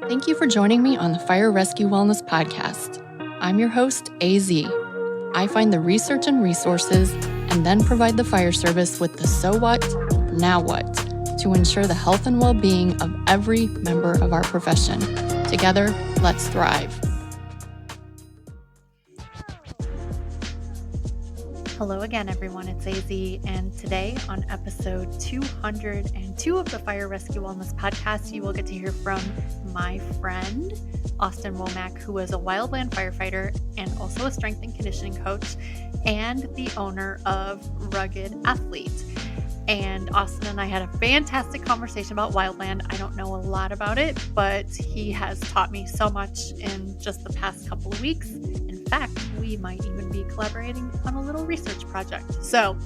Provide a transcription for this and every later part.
Thank you for joining me on the Fire Rescue Wellness Podcast. I'm your host, AZ. I find the research and resources and then provide the fire service with the so what, now what, to ensure the health and well-being of every member of our profession. Together, let's thrive. Hello again, everyone. It's AZ, and today on episode 202 of the Fire Rescue Wellness Podcast, you will get to hear from my friend, Austin Womack, who is a wildland firefighter and also a strength and conditioning coach, and the owner of Rugged Athlete. And Austin and I had a fantastic conversation about wildland. I don't know a lot about it, but he has taught me so much in just the past couple of weeks. In fact, we might even be collaborating on a little research project. So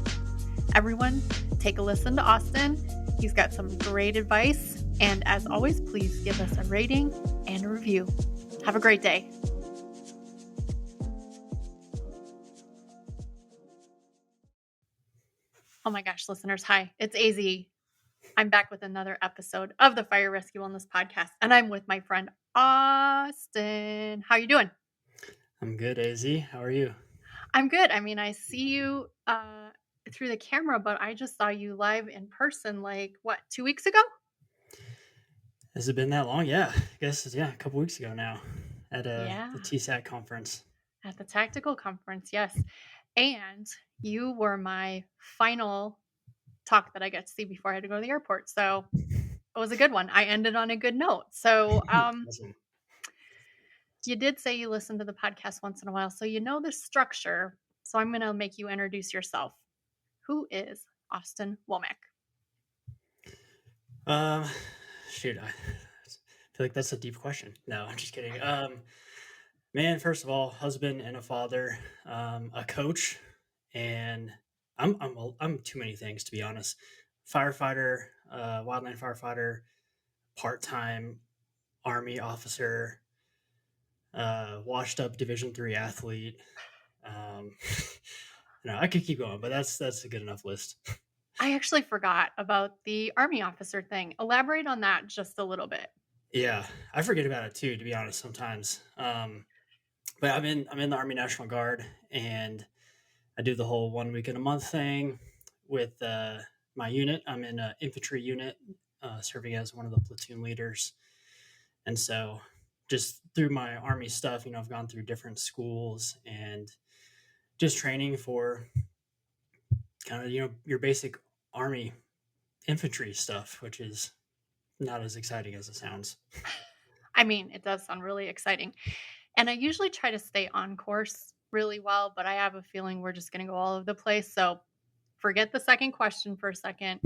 everyone, take a listen to Austin. He's got some great advice. And as always, please give us a rating and a review. Have a great day. Oh my gosh, listeners. Hi, it's AZ. I'm back with another episode of the Fire Rescue Wellness Podcast, and I'm with my friend Austin. How you doing? I'm good, AZ. How are you? I'm good. I mean, I see you through the camera, but I just saw you live in person 2 weeks ago? Has it been that long? Yeah, I guess, a couple weeks ago now at Yeah, the TSAC conference. at the tactical conference, yes. And you were my final talk that I got to see before I had to go to the airport. So it was a good one. I ended on a good note. So Awesome. you did say you listen to the podcast once in a while, so you know the structure. So I'm going to make you introduce yourself. Who is Austin Womack? Shoot, I feel like that's a deep question. No, I'm just kidding. Man, first of all, husband and a father, a coach, and I'm too many things, to be honest. Firefighter, wildland firefighter, part-time Army officer, washed up Division III athlete. I could keep going, but that's a good enough list. I actually forgot about the Army officer thing. Elaborate on that just a little bit. Yeah, I forget about it too, to be honest, sometimes. But I'm in the Army National Guard, and I do the whole 1 week in a month thing with my unit. I'm in an infantry unit, serving as one of the platoon leaders, and so just through my Army stuff, I've gone through different schools and just training for kind of your basic Army infantry stuff, which is not as exciting as it sounds. I mean, it does sound really exciting. And I usually try to stay on course really well, but I have a feeling we're just going to go all over the place. So forget the second question for a second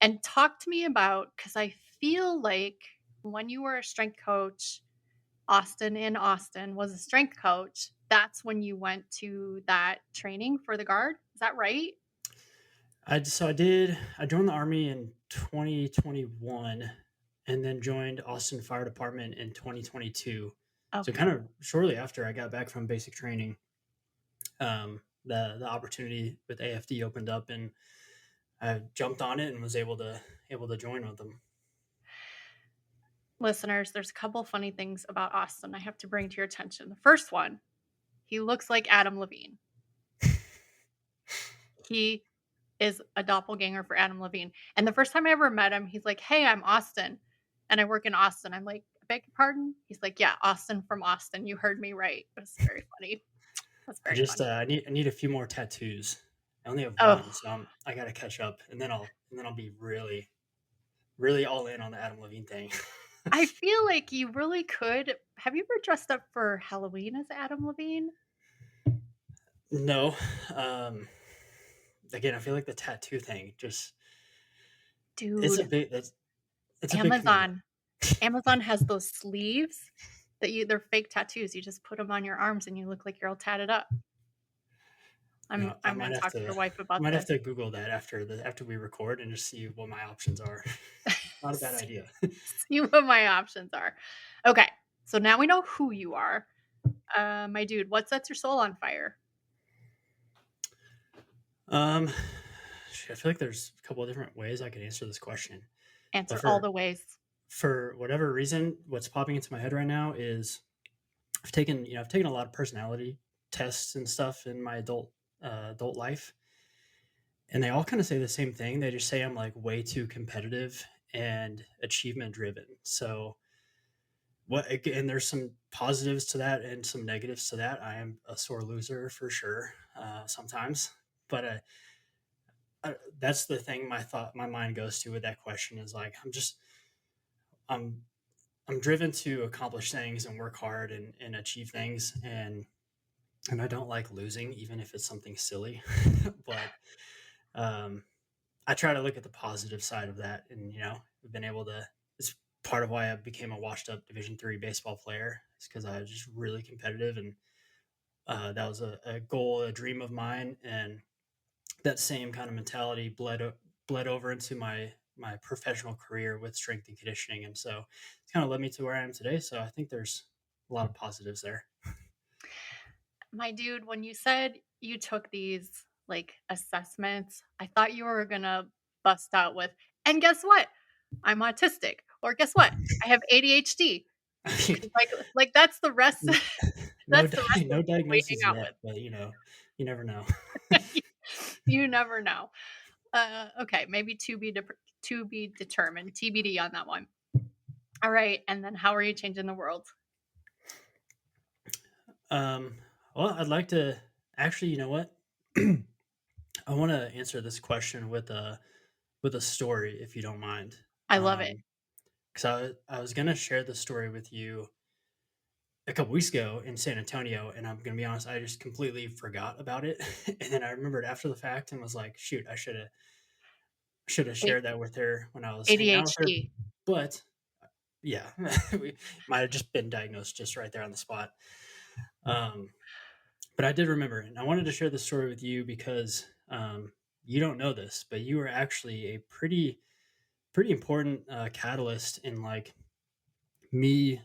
and talk to me about, because I feel like when you were a strength coach, Austin was a strength coach. That's when you went to that training for the Guard. Is that right? I joined the Army in 2021 and then joined Austin Fire Department in 2022. So Okay. kind of shortly after I got back from basic training, the opportunity with AFD opened up, and I jumped on it and was able to join with them. Listeners, there's a couple funny things about Austin I have to bring to your attention. The first one, he looks like Adam Levine. He is a doppelganger for Adam Levine. And the first time I ever met him, he's like, "Hey, I'm Austin, and I work in Austin." I'm like, "I beg your pardon?" He's like, "Yeah, Austin from Austin. You heard me right." It was very funny. That's I very just funny. I need a few more tattoos. I only have Oh, one, so I got to catch up, and then I'll be really really all in on the Adam Levine thing. I feel like you really could. Have you ever dressed up for Halloween as Adam Levine? No, again, I feel like the tattoo thing just it's a Dude, big it's a big commitment. Amazon has those sleeves they're fake tattoos. You just put them on your arms and you look like you're all tatted up. I'm I I'm gonna talk to your wife about might have this. to Google that after we record and just see what my options are. Not a bad see, idea. see what my options are. Okay, so now we know who you are. My dude, what sets your soul on fire? um, I feel like there's a couple of different ways I could answer this question. Answer But all for the ways. for whatever reason, what's popping into my head right now is I've taken a lot of personality tests and stuff in my adult life, and they all kind of say the same thing. They just say I'm like way too competitive and achievement driven. So and there's some positives to that and some negatives to that. I am a sore loser for sure, sometimes, but that's the thing. My mind goes to with that question is like I'm I'm driven to accomplish things and work hard and achieve things, and I don't like losing, even if it's something silly. But um, I try to look at the positive side of that, and we've been able to. It's part of why I became a washed-up Division III baseball player. It's because I was just really competitive, and that was a goal, a dream of mine, and that same kind of mentality bled over into my professional career with strength and conditioning, and so it's kind of led me to where I am today. So I think there's a lot of positives there. My dude, when you said you took these like assessments, I thought you were gonna bust out with, and guess what? I'm autistic. Or guess what? I have ADHD. I mean, Like that's the rest no, that's the rest of no people we hang diagnosis out yet, but you never know. with. You never know. Okay, maybe to be determined. TBD on that one. All right, and then how are you changing the world? Um, well, I'd like to actually, you know what? I want to answer this question with a story, if you don't mind. I love it. Because I was gonna share the story with you a couple weeks ago in San Antonio, and I'm gonna be honest, I just completely forgot about it, and then I remembered after the fact and was like, shoot, I should have A- shared that with her when I was hanging out with her, ADHD. but yeah, we might have just been diagnosed just right there on the spot. Um, but I did remember, and I wanted to share this story with you because you don't know this, but you were actually a pretty important catalyst in like me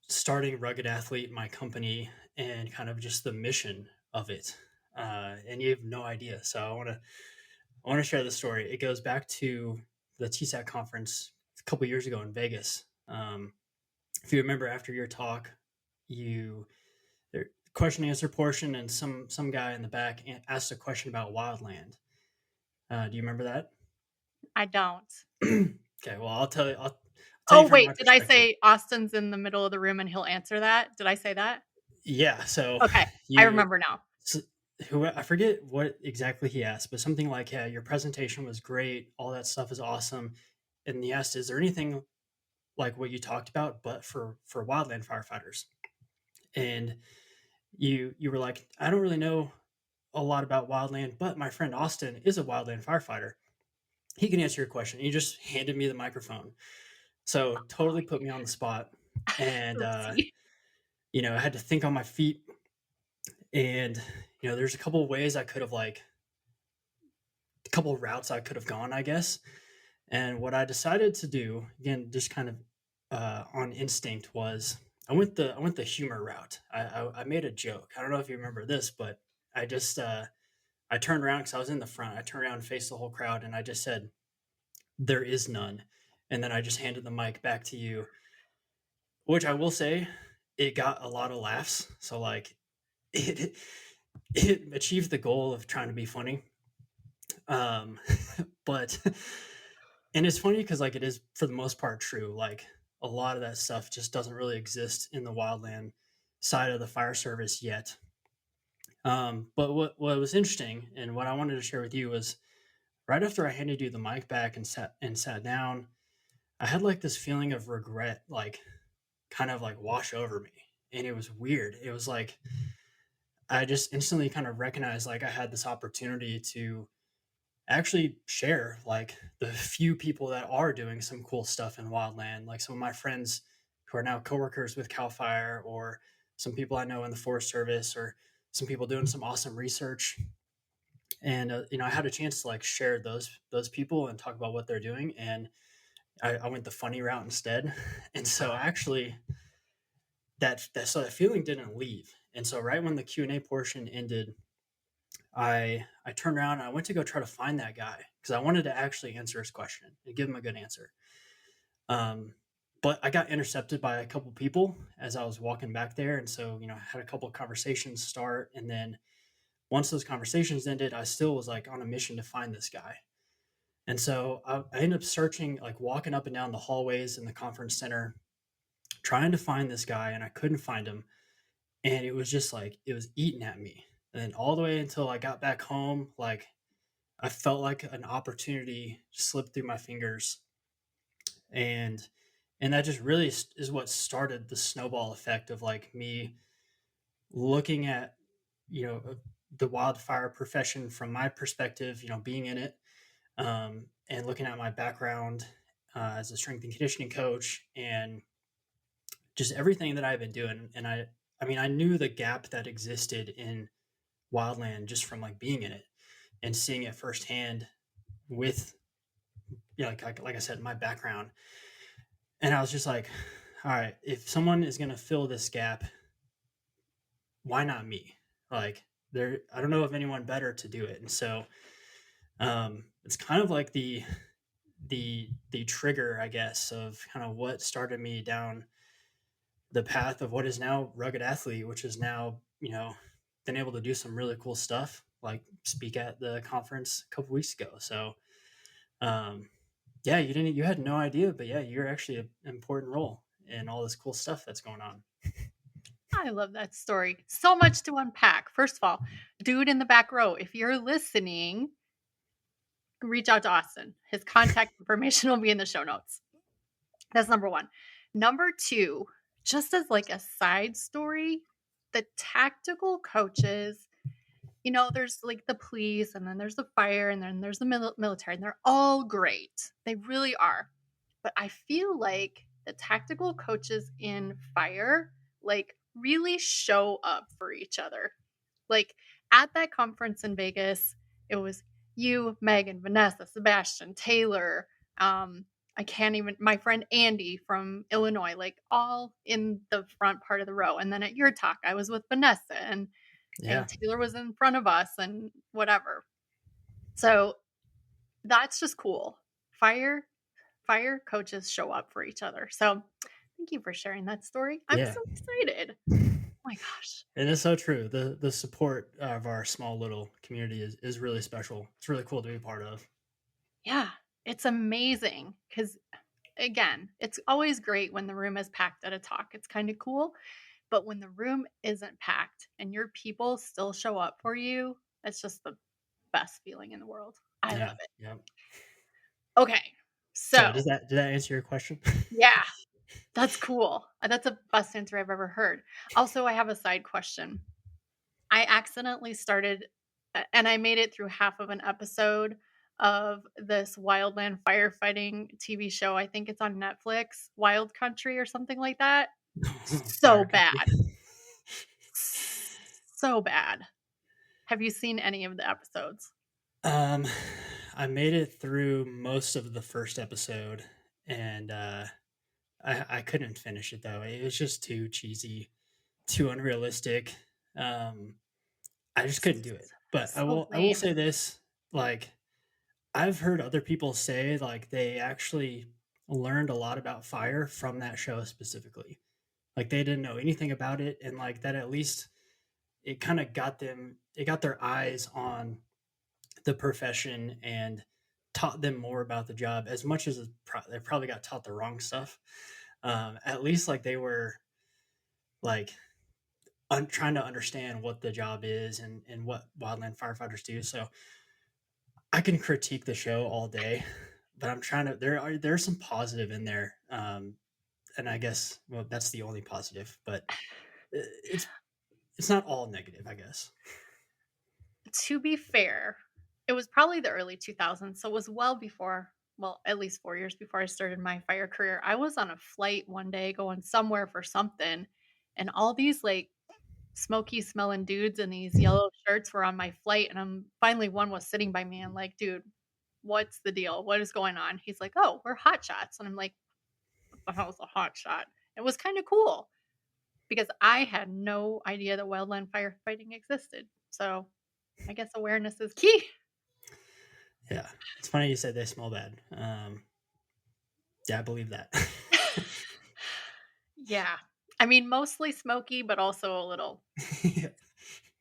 starting Rugged Athlete, my company, and kind of just the mission of it. And you have no idea. So I want to share the story. It goes back to the TSAC conference a couple years ago in Vegas. If you remember, after your talk, you there question answer portion, and some guy in the back asked a question about wildland. Do you remember that? I don't. Okay, well, I'll tell you Oh from my wait, did I perspective. say Austin's in the middle of the room and he'll answer that? Did I say that? Yeah, so Okay, I you remember now. so, who I forget what exactly he asked, but something like, "Yeah, your presentation was great. All that stuff is awesome." And he asked, "Is there anything like what you talked about, but for wildland firefighters?" And you were like, "I don't really know a lot about wildland, but my friend Austin is a wildland firefighter. He can answer your question." And he just handed me the microphone, so totally put me on the spot, and Oopsie. I had to think on my feet, and there's a couple of ways I could have like a couple of routes I could have gone, I guess. And what I decided to do, again, just kind of on instinct, was I went the humor route. I made a joke. I don't know if you remember this, but I just I turned around because I was in the front. I turned around and faced the whole crowd, and I just said, "There is none." And then I just handed the mic back to you, which I will say, it got a lot of laughs. So like, it it achieved the goal of trying to be funny. Um, but and it's funny because like it is for the most part true. Like a lot of that stuff just doesn't really exist in the wildland side of the fire service yet. But what was interesting and what I wanted to share with you was right after I handed you the mic back and sat down, I had like this feeling of regret, like kind of like wash over me, and it was weird. It was like I just instantly kind of recognized like I had this opportunity to actually share like the few people that are doing some cool stuff in wildland, like some of my friends who are now coworkers with Cal Fire, or some people I know in the Forest Service, or some people doing some awesome research. And I had a chance to like share those people and talk about what they're doing, and I went the funny route instead. And so actually that feeling didn't leave. And so right when the Q&A portion ended, I turned around and I went to go try to find that guy because I wanted to actually answer his question and give him a good answer. But I got intercepted by a couple people as I was walking back there. And so, I had a couple of conversations start. And then once those conversations ended, I still was like on a mission to find this guy. And so I ended up searching, like walking up and down the hallways in the conference center, trying to find this guy, and I couldn't find him. And it was just like, it was eating at me. And then all the way until I got back home, like I felt like an opportunity slipped through my fingers. And that just really is what started the snowball effect of like me looking at, the wildfire profession from my perspective, being in it, and looking at my background as a strength and conditioning coach and just everything that I've been doing. And I mean, I knew the gap that existed in wildland just from like being in it and seeing it firsthand with, like I said, my background. And I was just like, all right, if someone is going to fill this gap, why not me? Like I don't know of anyone better to do it. And so it's kind of like the trigger, I guess, of kind of what started me down the path of what is now Rugged Athlete, which is now, been able to do some really cool stuff, like speak at the conference a couple weeks ago. So, yeah, you had no idea, but yeah, you're actually an important role in all this cool stuff that's going on. I love that story. So much to unpack. First of all, dude in the back row, if you're listening, reach out to Austin. His contact information will be in the show notes. That's number one. Number two, just as like a side story, the tactical coaches, there's like the police, and then there's the fire, and then there's the military, and they're all great. They really are. But I feel like the tactical coaches in fire, like, really show up for each other. Like at that conference in Vegas, it was you, Megan, Vanessa, Sebastian, Taylor, I can't even, my friend Andy from Illinois, like all in the front part of the row. And then at your talk, I was with Vanessa, and Yeah. Taylor was in front of us and whatever. So that's just cool. Fire coaches show up for each other. So thank you for sharing that story. I'm Yeah. so excited. Oh my gosh. And it's so true. The support of our small little community is really special. It's really cool to be a part of. Yeah, it's amazing because, again, it's always great when the room is packed at a talk. It's kind of cool. But when the room isn't packed and your people still show up for you, it's just the best feeling in the world. I Yeah. love it. Yeah. Okay. So So, did that answer your question? yeah, that's cool. That's a best answer I've ever heard. Also, I have a side question. I accidentally started, and I made it through half of an episode of this Wildland Firefighting TV show. I think it's on Netflix, Wild Country or something like that. So Fire bad. country. So bad. Have you seen any of the episodes? Um, I made it through most of the first episode, and I couldn't finish it though. It was just too cheesy, too unrealistic. Um, I just couldn't do it. But So I will lame. say this, like I've heard other people say like they actually learned a lot about fire from that show specifically. Like they didn't know anything about it, and like that at least it kind of it got their eyes on the profession and taught them more about the job as much as they probably got taught the wrong stuff. At least like they were like trying to understand what the job is and what wildland firefighters do. So I can critique the show all day, but I'm trying to, there's some positive in there. And I guess, well, that's the only positive, but it's, it's not all negative, I guess. To be fair, it was probably the early 2000s. So it was well before, well, at least 4 years before I started my fire career. I was on a flight one day going somewhere for something, and all these like smoky smelling dudes in these yellow shirts were on my flight. And finally, one was sitting by me and like, dude, what's the deal? What is going on? He's like, oh, we're hot shots. And I'm like, what the hell's a hot shot? It was kind of cool because I had no idea that wildland firefighting existed. So I guess awareness is key. Yeah. It's funny you said they smell bad. Yeah, I believe that. Yeah. I mean, mostly smoky, but also a little Yeah.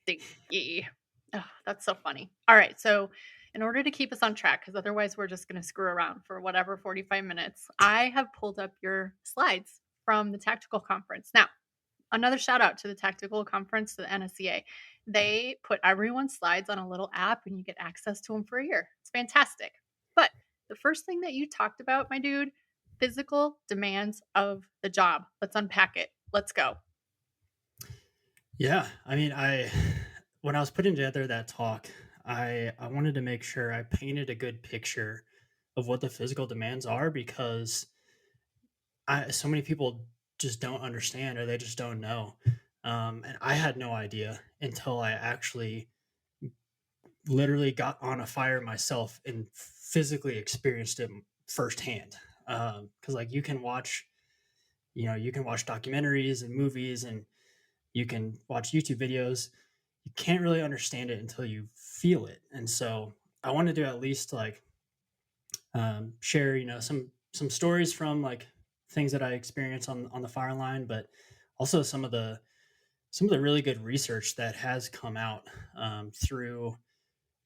stinky. Oh, that's so funny. All right. So, in order to keep us on track, because otherwise we're just going to screw around for whatever 45 minutes, I have pulled up your slides from the tactical conference. Now, another shout out to the tactical conference, the NSCA. They put everyone's slides on a little app and you get access to them for a year. It's fantastic. But the first thing that you talked about, my dude, physical demands of the job. Let's unpack it. Let's go. Yeah, I mean, I when I was putting together that talk, I wanted to make sure I painted a good picture of what the physical demands are because I so many people just don't understand or they just don't know. And I had no idea until I actually literally got on a fire myself and physically experienced it firsthand. Because like you can watch documentaries and movies and you can watch YouTube videos. You can't really understand it until you feel it. And so I wanted to at least like share, some stories from like things that I experienced on the fire line, but also some of the really good research that has come out through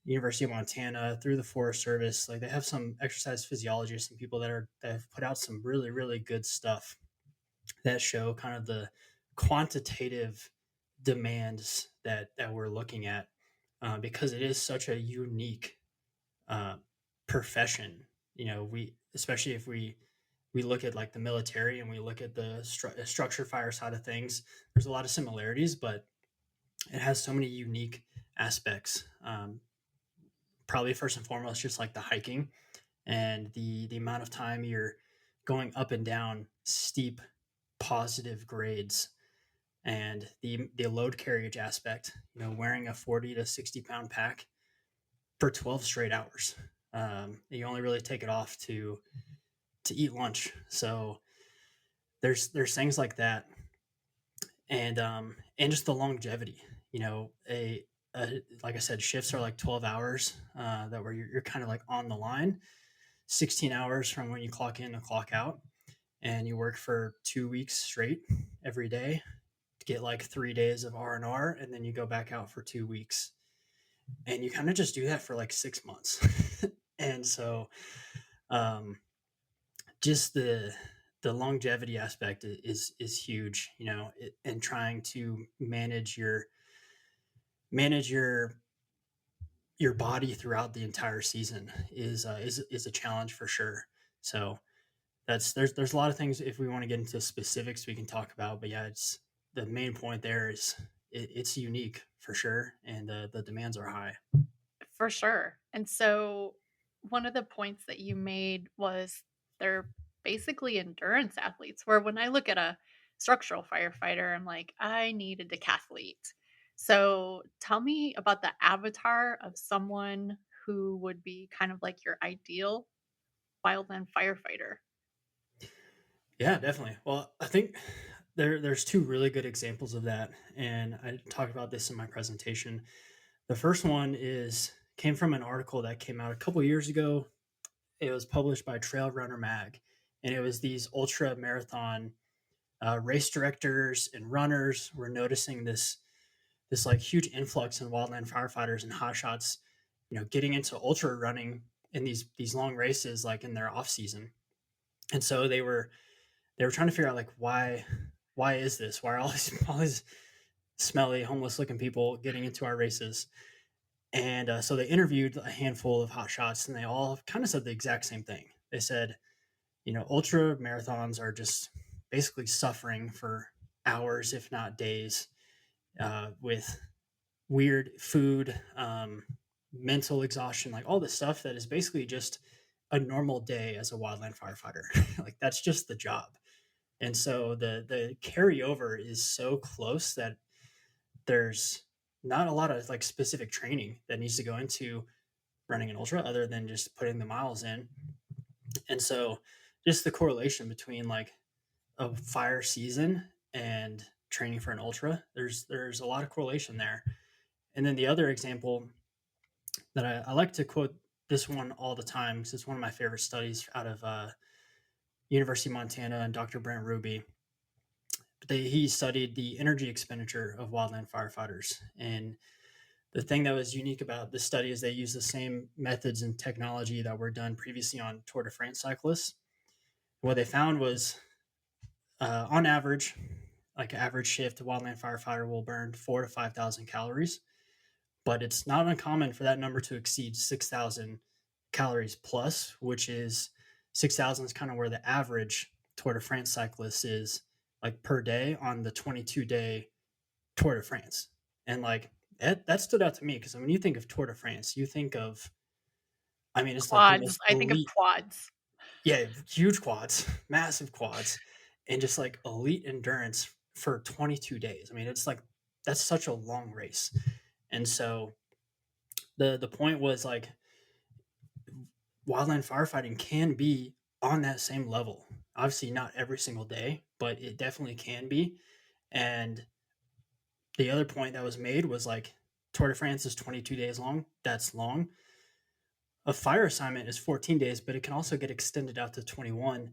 University of Montana, through the Forest Service. Like they have some exercise physiologists and people that have put out some really really good stuff that show kind of the quantitative demands that we're looking at because it is such a unique uh, profession. We especially if we look at like the military and we look at the structure fire side of things. There's a lot of similarities, but it has so many unique aspects. Probably first and foremost, just like the hiking and the amount of time you're going up and down steep positive grades and the load carriage aspect, wearing a 40 to 60 pound pack for 12 straight hours. You only really take it off to eat lunch. So there's things like that, and just the longevity. Like I said, shifts are like 12 hours that where you're kind of like on the line, 16 hours from when you clock in to clock out, and you work for 2 weeks straight every day to get like 3 days of R&R, and then you go back out for 2 weeks, and you kind of just do that for like 6 months. And so um, just the longevity aspect is huge, and trying to manage your body throughout the entire season is a challenge for sure. So there's a lot of things if we want to get into specifics we can talk about, but yeah, it's the main point there is it's unique for sure, and the demands are high. For sure. And so one of the points that you made was they're basically endurance athletes, where when I look at a structural firefighter, I'm like, I need a decathlete. So tell me about the avatar of someone who would be kind of like your ideal wildland firefighter. Yeah, definitely. Well, I think there's two really good examples of that, and I talked about this in my presentation. The first one is came from an article that came out a couple years ago. It was published by Trail Runner Mag, and it was these ultra marathon race directors and runners were noticing this like huge influx in wildland firefighters and hotshots, getting into ultra running in these long races like in their off season. And so they were trying to figure out like why is this? Why are all these smelly homeless looking people getting into our races? And so they interviewed a handful of hotshots, and they all kind of said the exact same thing. They said, ultra marathons are just basically suffering for hours, if not days, with weird food, mental exhaustion, like all this stuff that is basically just a normal day as a wildland firefighter. Like that's just the job. And so the carryover is so close that there's not a lot of like specific training that needs to go into running an ultra other than just putting the miles in. And so just the correlation between like a fire season and training for an ultra, there's a lot of correlation there. And then the other example that I like to quote this one all the time because it's one of my favorite studies out of University of Montana, and Dr. Brent Ruby. He studied the energy expenditure of wildland firefighters. And the thing that was unique about this study is they used the same methods and technology that were done previously on Tour de France cyclists. What they found was, on average, like average shift, a wildland firefighter will burn 4 to 5,000 calories, but it's not uncommon for that number to exceed 6,000 calories plus, which is 6,000 is kind of where the average Tour de France cyclist is, like per day on the 22-day Tour de France. And like that stood out to me because when you think of Tour de France, you think of, I mean, it's like the Quads. most I think of elite, quads. yeah, huge quads, massive quads, and just like elite endurance for 22 days. I mean, it's like that's such a long race. And so the point was like wildland firefighting can be on that same level. Obviously not every single day, but it definitely can be. And the other point that was made was like Tour de France is 22 days long. That's long. A fire assignment is 14 days, but it can also get extended out to 21.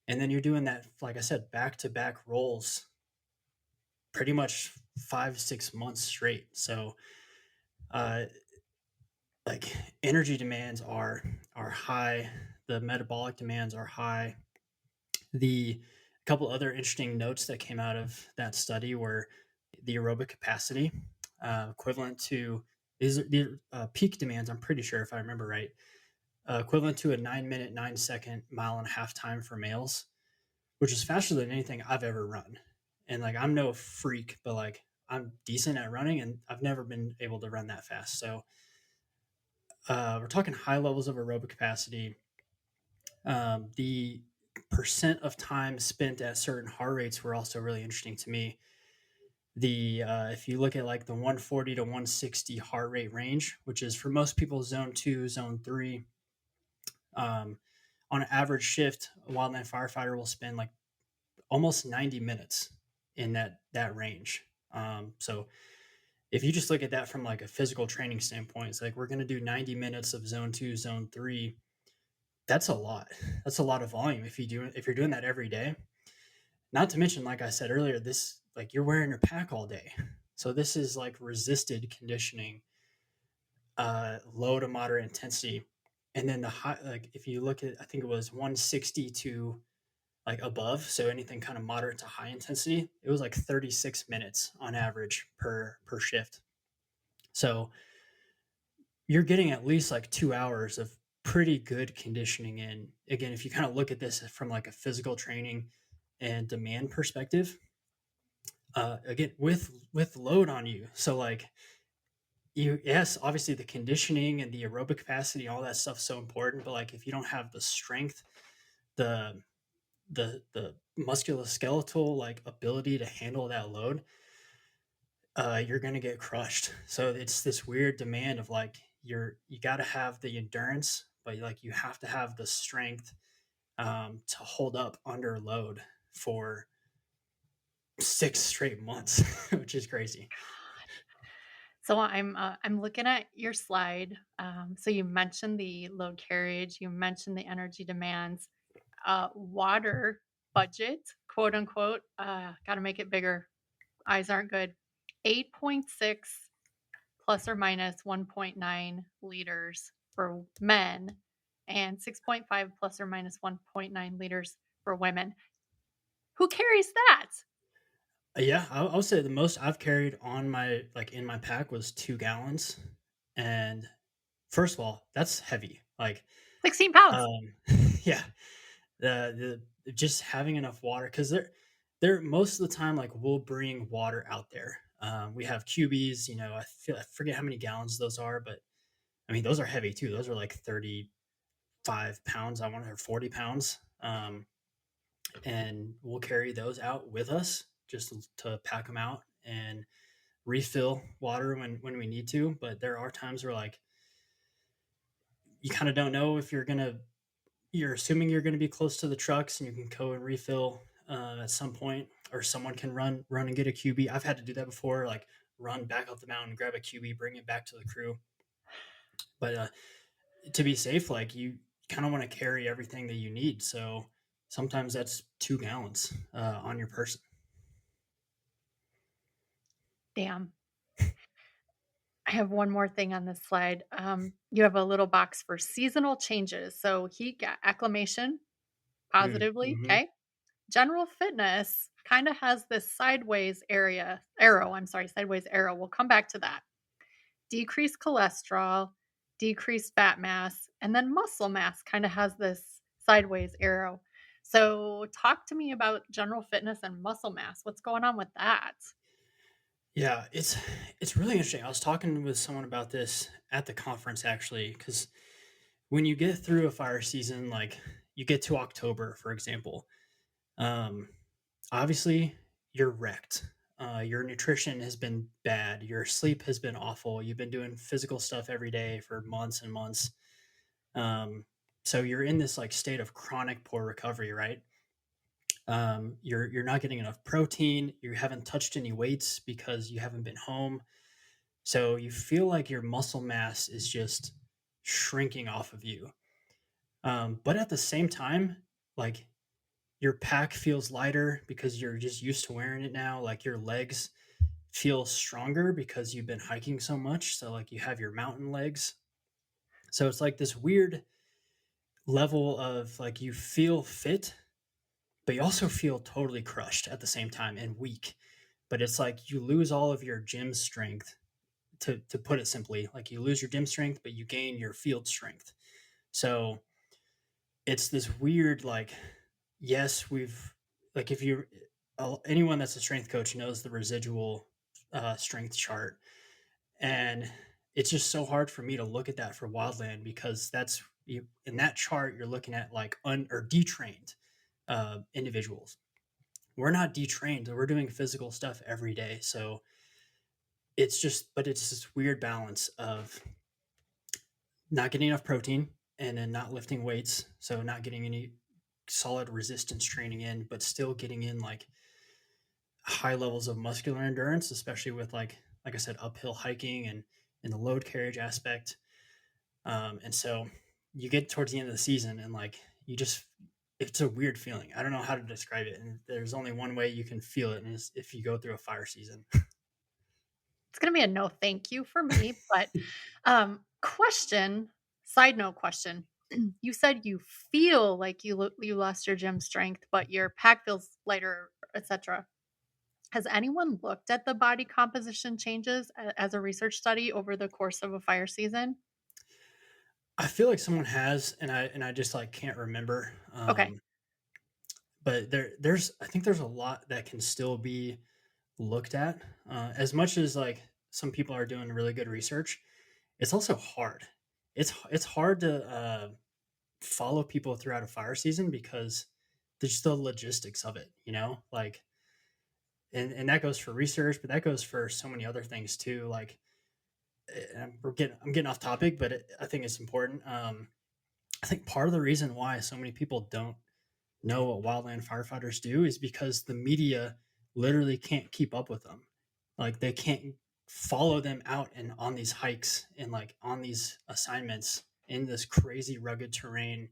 And then you're doing that, like I said, back to back rolls pretty much 5 6 months straight. So uh like energy demands are high, the metabolic demands are high. The couple other interesting notes that came out of that study were the aerobic capacity, equivalent to these peak demands. I'm pretty sure if I remember right, equivalent to a 9 minute 9 second mile and a half time for males, which is faster than anything I've ever run. And like I'm no freak, but like I'm decent at running, and I've never been able to run that fast. So we're talking high levels of aerobic capacity. The percent of time spent at certain heart rates were also really interesting to me. The If you look at like the 140 to 160 heart rate range, which is for most people zone 2, zone 3, um, on an average shift, a wildland firefighter will spend like almost 90 minutes in that range. So if you just look at that from like a physical training standpoint, it's like we're going to do 90 minutes of zone 2, zone 3. That's a lot. That's a lot of volume if you're doing that every day. Not to mention, like I said earlier, this like you're wearing your pack all day. So this is like resisted conditioning, low to moderate intensity. And then the high, like if you look at, I think it was 160 to like above, so anything kind of moderate to high intensity, it was like 36 minutes on average per shift. So you're getting at least like 2 hours of pretty good conditioning in. Again, if you kind of look at this from like a physical training and demand perspective, again with load on you. So like yes, obviously the conditioning and the aerobic capacity, all that stuff's so important. But like if you don't have the strength, the the musculoskeletal like ability to handle that load, you're gonna get crushed. So it's this weird demand of like you got to have the endurance, but like you have to have the strength to hold up under load for 6 straight months, which is crazy. So I'm looking at your slide. So you mentioned the load carriage, you mentioned the energy demands, water budget, quote unquote. Got to make it bigger. Eyes aren't good. 8.6 plus or minus 1.9 liters for men, and 6.5 plus or minus 1.9 liters for women. Who carries that? Yeah, I'll say the most I've carried on my like in my pack was 2 gallons, and first of all, that's heavy. Like, 16 pounds. um, yeah, the just having enough water because they're most of the time like we'll bring water out there. We have QBs, I forget how many gallons those are, but I mean those are heavy too. Those are like 35 pounds. I want to 40 pounds. And we'll carry those out with us just to pack them out and refill water when we need to. But there are times where like you kind of don't know if you're assuming you're going to be close to the trucks and you can go and refill at some point, or someone can run and get a QB. I've had to do that before, like run back up the mountain, grab a QB, bring it back to the crew. But to be safe, like you kind of want to carry everything that you need. So sometimes that's 2 gallons on your person. Damn. I have one more thing on this slide. You have a little box for seasonal changes. So heat acclimation positively. Mm-hmm. Okay. General fitness kind of has this sideways arrow. I'm sorry, sideways arrow. We'll come back to that. Decreased cholesterol, decreased fat mass, and then muscle mass kind of has this sideways arrow. So talk to me about general fitness and muscle mass. What's going on with that? Yeah, it's really interesting. I was talking with someone about this at the conference actually, because when you get through a fire season, like you get to October, for example, um, obviously you're wrecked. Your nutrition has been bad. Your sleep has been awful. You've been doing physical stuff every day for months and months. Um, so you're in this like state of chronic poor recovery, right? You're not getting enough protein. You haven't touched any weights because you haven't been home. So you feel like your muscle mass is just shrinking off of you. But at the same time, like your pack feels lighter because you're just used to wearing it now. Like your legs feel stronger because you've been hiking so much. So like you have your mountain legs. So it's like this weird level of like you feel fit, but you also feel totally crushed at the same time and weak. But it's like you lose all of your gym strength, to put it simply. Like you lose your gym strength, but you gain your field strength. So it's this weird, like, yes, we've, like, if you, anyone that's a strength coach knows the residual strength chart. And it's just so hard for me to look at that for wildland because that's, in that chart, you're looking at like or detrained individuals. We're not detrained. We're doing physical stuff every day. So it's just, but it's this weird balance of not getting enough protein and then not lifting weights. So not getting any solid resistance training in, but still getting in like high levels of muscular endurance, especially with like I said, uphill hiking and in the load carriage aspect. And so you get towards the end of the season and like you just, it's a weird feeling. I don't know how to describe it. And there's only one way you can feel it, and it's if you go through a fire season. It's going to be a no thank you for me. But side note question. You said you feel like you lost your gym strength, but your pack feels lighter, etc. Has anyone looked at the body composition changes as a research study over the course of a fire season? I feel like someone has, and I just like can't remember. Okay. But there's I think there's a lot that can still be looked at. As much as like some people are doing really good research, it's also hard. It's hard to follow people throughout a fire season because there's the logistics of it, like, and that goes for research, but that goes for so many other things too. Like, I'm getting off topic, but I think it's important. I think part of the reason why so many people don't know what wildland firefighters do is because the media literally can't keep up with them. Like they can't follow them out and on these hikes and like on these assignments in this crazy rugged terrain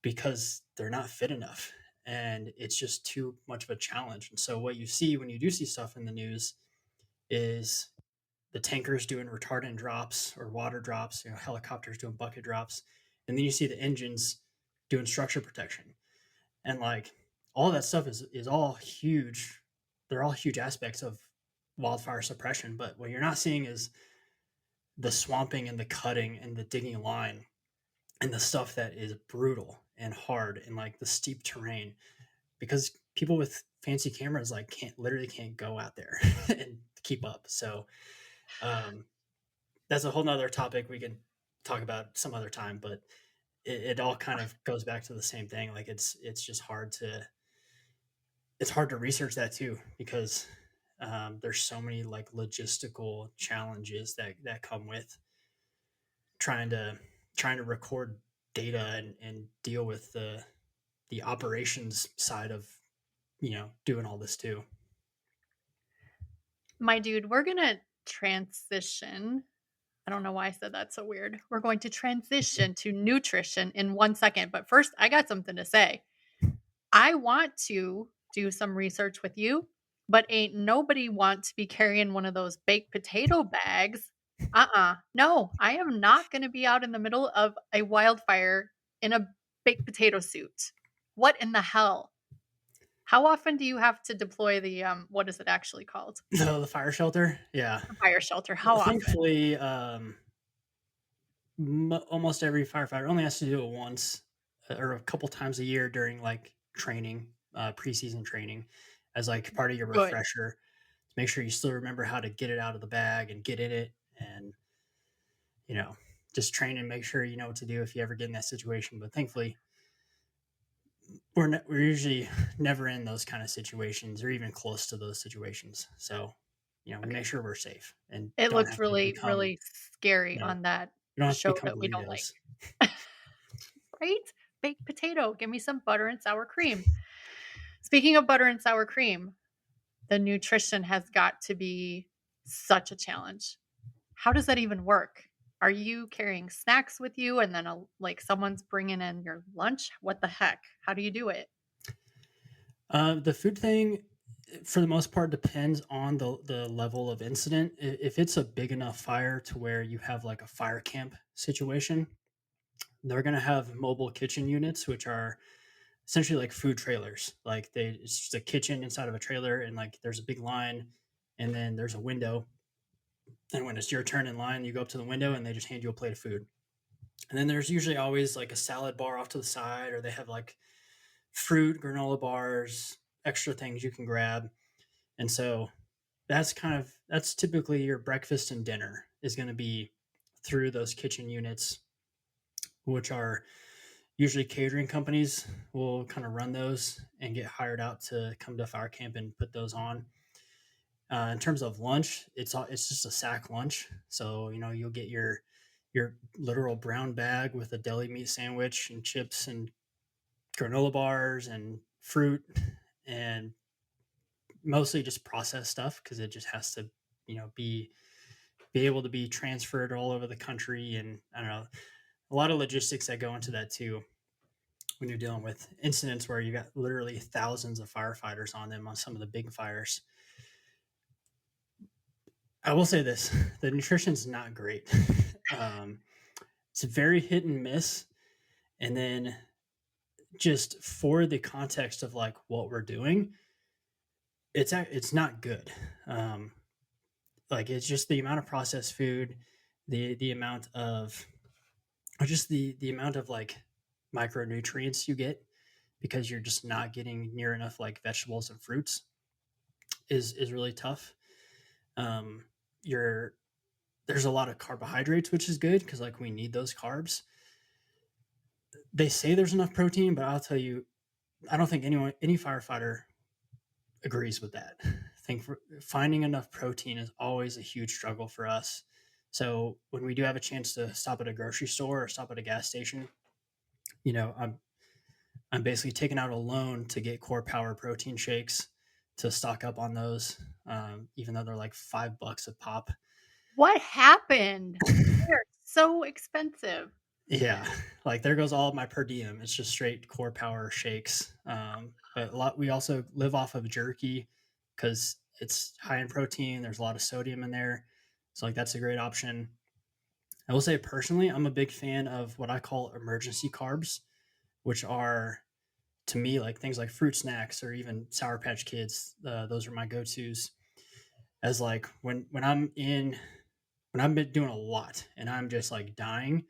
because they're not fit enough and it's just too much of a challenge. And so what you see when you do see stuff in the news is the tankers doing retardant drops or water drops, helicopters doing bucket drops, and then you see the engines doing structure protection. And like all that stuff is all huge. They're all huge aspects of wildfire suppression, but what you're not seeing is the swamping and the cutting and the digging line and the stuff that is brutal and hard and like the steep terrain because people with fancy cameras like can't go out there and keep up. So um, that's a whole nother topic we can talk about some other time, but it all kind of goes back to the same thing. Like it's just hard to research that too because there's so many like logistical challenges that come with trying to record data and deal with the operations side of doing all this too. My dude, we're going to transition. I don't know why I said that so weird. We're going to transition to nutrition in 1 second. But first, I got something to say. I want to do some research with you, but ain't nobody want to be carrying one of those baked potato bags. No, I am not going to be out in the middle of a wildfire in a baked potato suit. What in the hell? How often do you have to deploy the what is it actually called? The fire shelter, yeah. The fire shelter. How often? Thankfully, almost every firefighter only has to do it once or a couple times a year during like training, preseason training, as like part of your Good. refresher to make sure you still remember how to get it out of the bag and get in it, and you know, just train and make sure you know what to do if you ever get in that situation. But thankfully, we're usually never in those kind of situations or even close to those situations. So, we Okay. make sure we're safe and It don't looks have to really, become, really scary you know, on that you don't have to show become that we don't like. burritos. Right? Baked potato. Give me some butter and sour cream. Speaking of butter and sour cream, the nutrition has got to be such a challenge. How does that even work? Are you carrying snacks with you and then like someone's bringing in your lunch? What the heck? How do you do it? The food thing, for the most part, depends on the level of incident. If it's a big enough fire to where you have like a fire camp situation, they're gonna have mobile kitchen units, which are essentially like food trailers. Like it's just a kitchen inside of a trailer, and like there's a big line, and then there's a window. And when it's your turn in line, you go up to the window, and they just hand you a plate of food. And then there's usually always like a salad bar off to the side, or they have like fruit, granola bars, extra things you can grab. And so that's typically your breakfast and dinner is going to be through those kitchen units, which are usually catering companies will kind of run those and get hired out to come to fire camp and put those on. In terms of lunch, it's just a sack lunch. So you'll get your literal brown bag with a deli meat sandwich and chips and granola bars and fruit and mostly just processed stuff because it just has to be able to be transferred all over the country. And I don't know, a lot of logistics that go into that too when you're dealing with incidents where you got literally thousands of firefighters on them on some of the big fires. I will say this: the nutrition's not great. um, it's very hit and miss. And then just for the context of like what we're doing, it's not good. Like it's just the amount of processed food, the amount of or just the amount of like micronutrients you get because you're just not getting near enough like vegetables and fruits is really tough. You're There's a lot of carbohydrates, which is good because like we need those carbs. They say there's enough protein, but I'll tell you, I don't think any firefighter agrees with that. I think finding enough protein is always a huge struggle for us. So when we do have a chance to stop at a grocery store or stop at a gas station, I'm basically taking out a loan to get Core Power protein shakes to stock up on those, even though they're like $5 a pop. What happened? They're so expensive. Yeah, like there goes all of my per diem. It's just straight Core Power shakes. But we also live off of jerky because it's high in protein. There's a lot of sodium in there, so like that's a great option. I will say personally, I'm a big fan of what I call emergency carbs, which are to me like things like fruit snacks or even Sour Patch Kids. Those are my go tos. As like when I've been doing a lot and I'm just like dying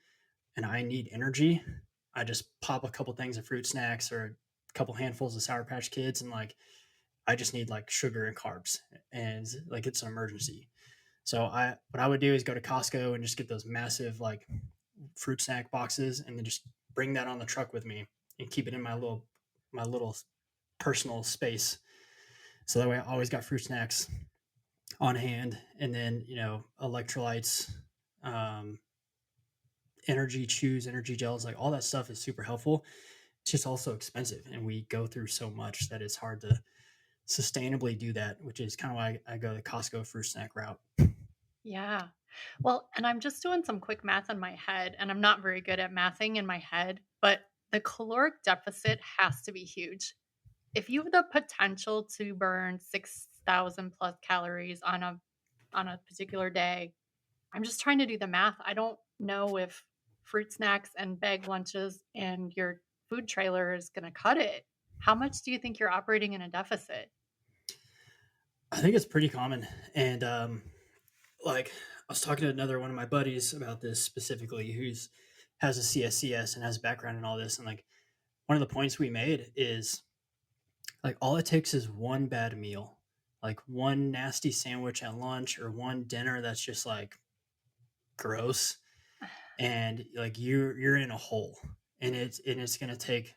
and I need energy, I just pop a couple things of fruit snacks or a couple handfuls of Sour Patch Kids, and like I just need like sugar and carbs, and like it's an emergency. So what I would do is go to Costco and just get those massive like fruit snack boxes, and then just bring that on the truck with me and keep it in my little personal space. So that way, I always got fruit snacks on hand, and then electrolytes, um, energy chews, energy gels, like all that stuff is super helpful. It's just also expensive, and we go through so much that it's hard to sustainably do that, which is kind of why I go the Costco fruit snack route. Yeah. Well, and I'm just doing some quick math in my head, and I'm not very good at mathing in my head, but the caloric deficit has to be huge. if you have the potential to burn 6,000 plus calories on a particular day, I'm just trying to do the math. I don't know if fruit snacks and bag lunches and your food trailer is going to cut it. How much do you think you're operating in a deficit? I think it's pretty common. And like I was talking to another one of my buddies about this specifically, who's has a CSCS and has a background in all this. And like one of the points we made is like all it takes is one bad meal, like one nasty sandwich at lunch or one dinner that's just like gross, and like you're in a hole, and it's gonna take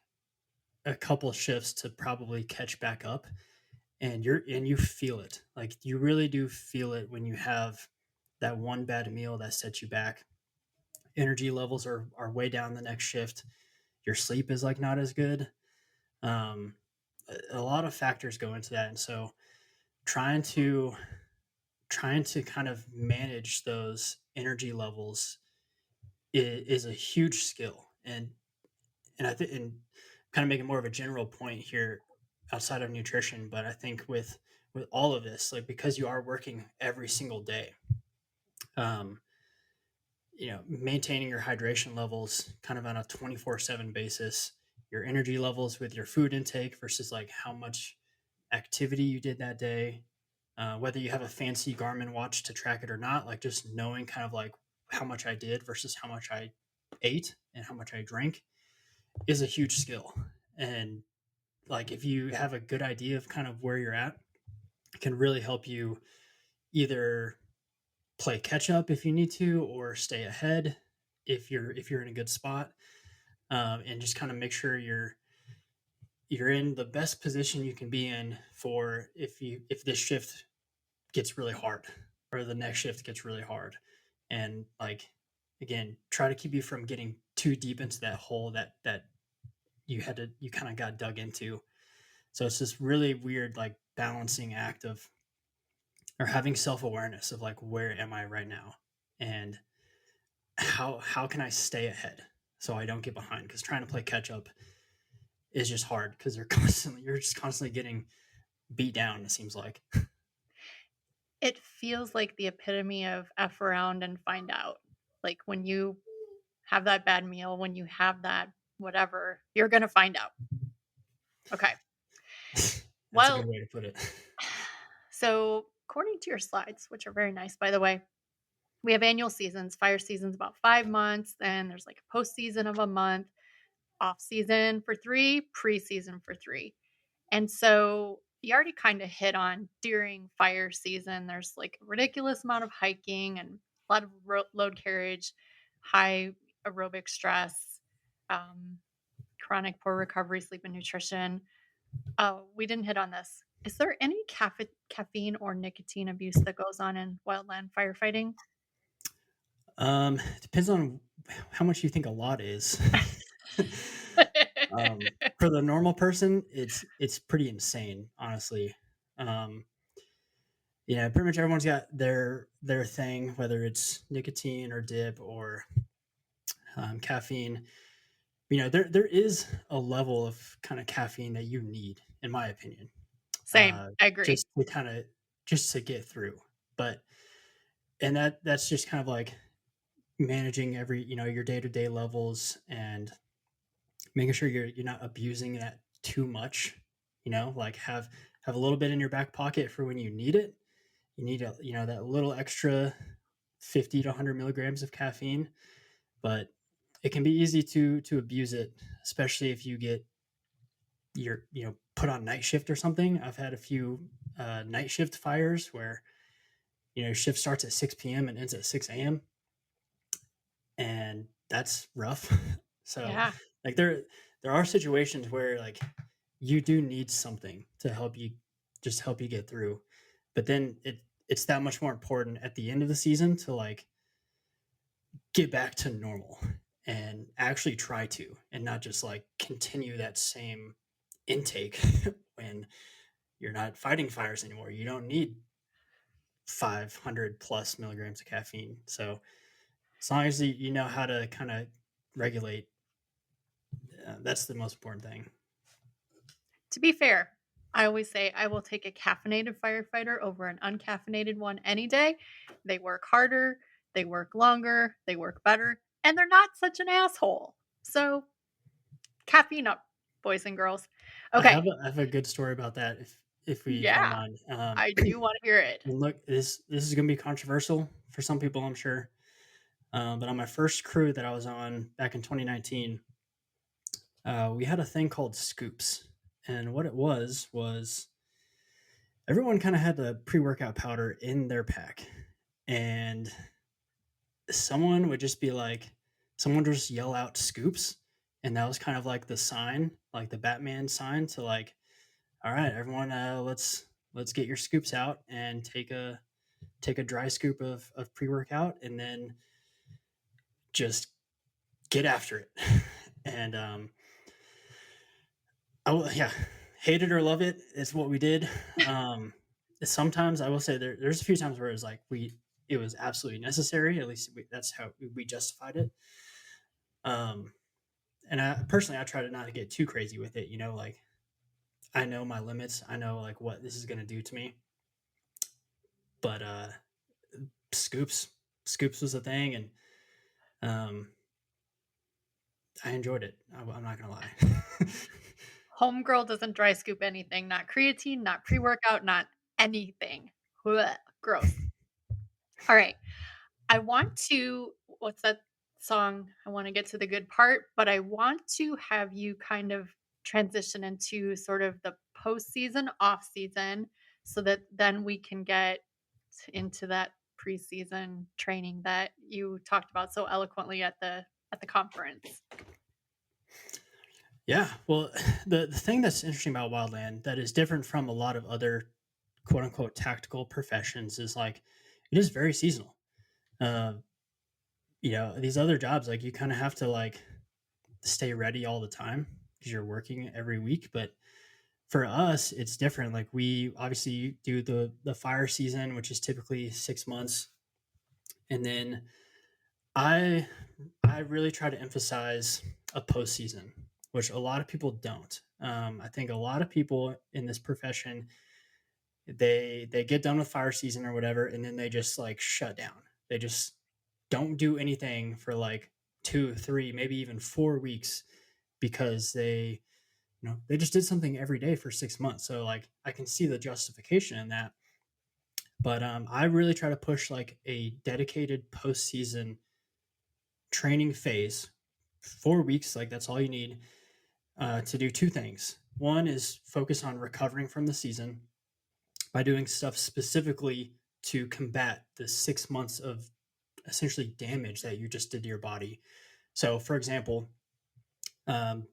a couple shifts to probably catch back up, and you feel it. Like you really do feel it when you have that one bad meal that sets you back. Energy levels are way down the next shift. Your sleep is like not as good. Um, a lot of factors go into that, and so trying to trying to kind of manage those energy levels is a huge skill. And I think, and kind of making more of a general point here outside of nutrition, but I think with all of this, like because you are working every single day, um, maintaining your hydration levels kind of on a 24/7 basis, your energy levels with your food intake versus like how much activity you did that day, whether you have a fancy Garmin watch to track it or not, like just knowing kind of like how much I did versus how much I ate and how much I drank is a huge skill. And like if you have a good idea of kind of where you're at, it can really help you either play catch up if you need to, or stay ahead if you're in a good spot, and just kind of make sure you're in the best position you can be in for if this shift gets really hard or the next shift gets really hard, and like again try to keep you from getting too deep into that hole that you kind of got dug into. So it's this really weird like balancing act of or having self-awareness of like where am I right now, and how can I stay ahead so I don't get behind, because trying to play catch up is just hard because you're just constantly getting beat down, it seems like. It feels like the epitome of F around and find out. Like when you have that bad meal, when you have that whatever, you're going to find out. Okay. That's a good Well, way to put it. so according to your slides, which are very nice, by the way, we have annual seasons. Fire season's about 5 months. Then there's like a post season of a month, off season for 3, pre-season for 3. And so you already kind of hit on during fire season, there's like a ridiculous amount of hiking and a lot of load carriage, high aerobic stress, um, chronic poor recovery, sleep and nutrition. We didn't hit on this. Is there any caffeine or nicotine abuse that goes on in wildland firefighting? It depends on how much you think a lot is. For the normal person, it's pretty insane, honestly. Um, pretty much everyone's got their thing, whether it's nicotine or dip or caffeine. There is a level of kind of caffeine that you need, in my opinion, Same. uh, I agree. just to kind of just to get through. But and that's just kind of like managing every your day to day levels and making sure you're not abusing that too much. Like have a little bit in your back pocket for when you need it. You need that little extra 50 to 100 milligrams of caffeine, but it can be easy to abuse it, especially if you get your put on night shift or something. I've had a few night shift fires where shift starts at 6 p.m. and ends at 6 a.m., and that's rough. So Yeah. like there are situations where like you do need something to help you get through, but then it's that much more important at the end of the season to like get back to normal and actually try to, and not just like continue that same intake when you're not fighting fires anymore. You don't need 500 plus milligrams of caffeine. So as long as you know how to kind of regulate, that's the most important thing. To be fair, I always say I will take a caffeinated firefighter over an uncaffeinated one any day. They work harder, they work longer, they work better, and they're not such an asshole. So, caffeine up, boys and girls. Okay. I have a good story about that if we don't Yeah, mind. I do want to hear it. And look, this is gonna be controversial for some people, I'm sure. But on my first crew that I was on back in 2019, we had a thing called scoops, and what it was everyone kind of had the pre-workout powder in their pack, and someone would just be like, someone would just yell out scoops, and that was kind of like the sign, like the Batman sign to like, all right, everyone, let's get your scoops out and take a dry scoop of pre-workout, and then just get after it. And yeah, hate it or love it, it's what we did. Um, Sometimes I will say there's a few times where it was like it was absolutely necessary. At least that's how we justified it. Um, and I personally I try to not to get too crazy with it. Like I know my limits. I know like what this is going to do to me. But scoops, scoops was a thing, and um, I enjoyed it. I'm not gonna lie. Homegirl doesn't dry scoop anything, not creatine, not pre workout, not anything. Blech, gross. All right. I want to, what's that song? I want to get to the good part, but I want to have you kind of transition into sort of the postseason, off season, so that then we can get into that preseason training that you talked about so eloquently at the conference. Yeah, well, the thing that's interesting about wildland that is different from a lot of other quote unquote tactical professions is like it is very seasonal. Uh, these other jobs, like you kind of have to like stay ready all the time because you're working every week. But for us, it's different. Like we obviously do the fire season, which is typically 6 months, and then I I really try to emphasize a postseason, which a lot of people don't. I think a lot of people in this profession they get done with fire season or whatever, and then they just like shut down. They just don't do anything for like 2, 3, maybe even 4 weeks because they just did something every day for 6 months. So like I can see the justification in that. But I really try to push like a dedicated postseason training phase, 4 weeks. Like that's all you need to do two things. One is focus on recovering from the season by doing stuff specifically to combat the 6 months of essentially damage that you just did to your body. So, for example,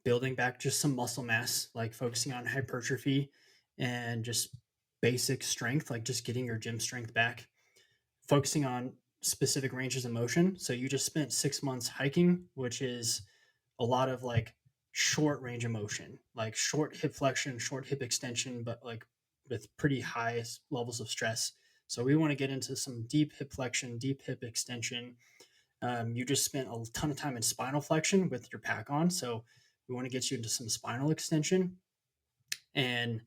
building back just some muscle mass, like focusing on hypertrophy and just basic strength, like just getting your gym strength back, focusing on specific ranges of motion. So, you just spent 6 months hiking, which is a lot of like short range of motion, like short hip flexion, short hip extension, but like with pretty high levels of stress. So we want to get into some deep hip flexion, deep hip extension. You just spent a ton of time in spinal flexion with your pack on, so we want to get you into some spinal extension, and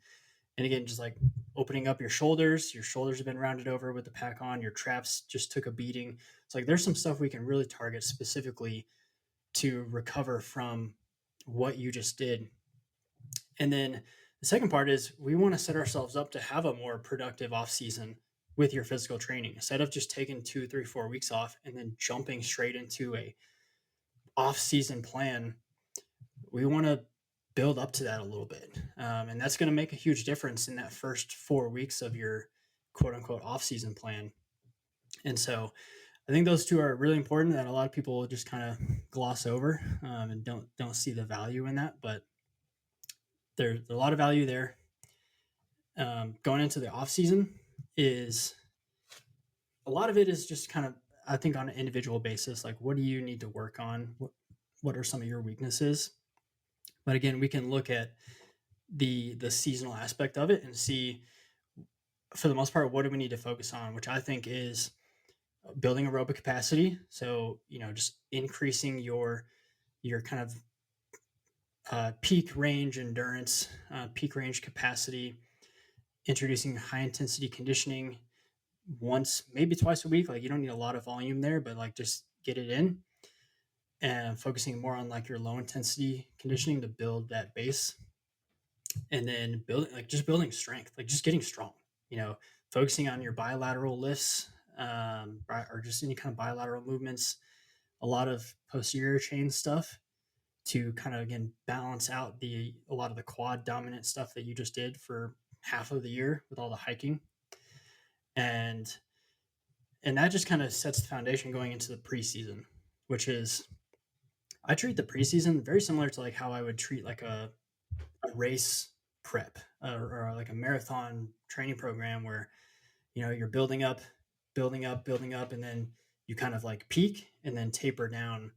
again, just like opening up your shoulders. Your shoulders have been rounded over with the pack on. Your traps just took a beating. It's like there's some stuff we can really target specifically to recover from what you just did. And then the second part is we want to set ourselves up to have a more productive off season with your physical training instead of just taking 2, 3, 4 weeks off and then jumping straight into a off season plan. We want to build up to that a little bit. And that's going to make a huge difference in that first 4 weeks of your quote unquote off season plan. And so I think those two are really important that a lot of people just kind of gloss over and don't see the value in that. But there's a lot of value there. Going into the off season is a lot of it is just kind of I think on an individual basis, like what do you need to work on? What are some of your weaknesses? But again, we can look at the seasonal aspect of it and see for the most part what do we need to focus on, which I think is building aerobic capacity. So just increasing your kind of peak range endurance, peak range capacity, introducing high intensity conditioning once, maybe twice a week. Like you don't need a lot of volume there, but like just get it in, and focusing more on like your low intensity conditioning to build that base, and then building like just building strength, like just getting strong, you know, focusing on your bilateral lifts, or just any kind of bilateral movements, a lot of posterior chain stuff to kind of again balance out a lot of the quad dominant stuff that you just did for half of the year with all the hiking. And and that just kind of sets the foundation going into the preseason, which is, I treat the preseason very similar to like how I would treat like a race prep, or like a marathon training program where, you know, you're building up, building up, building up, and then you kind of like peak and then taper down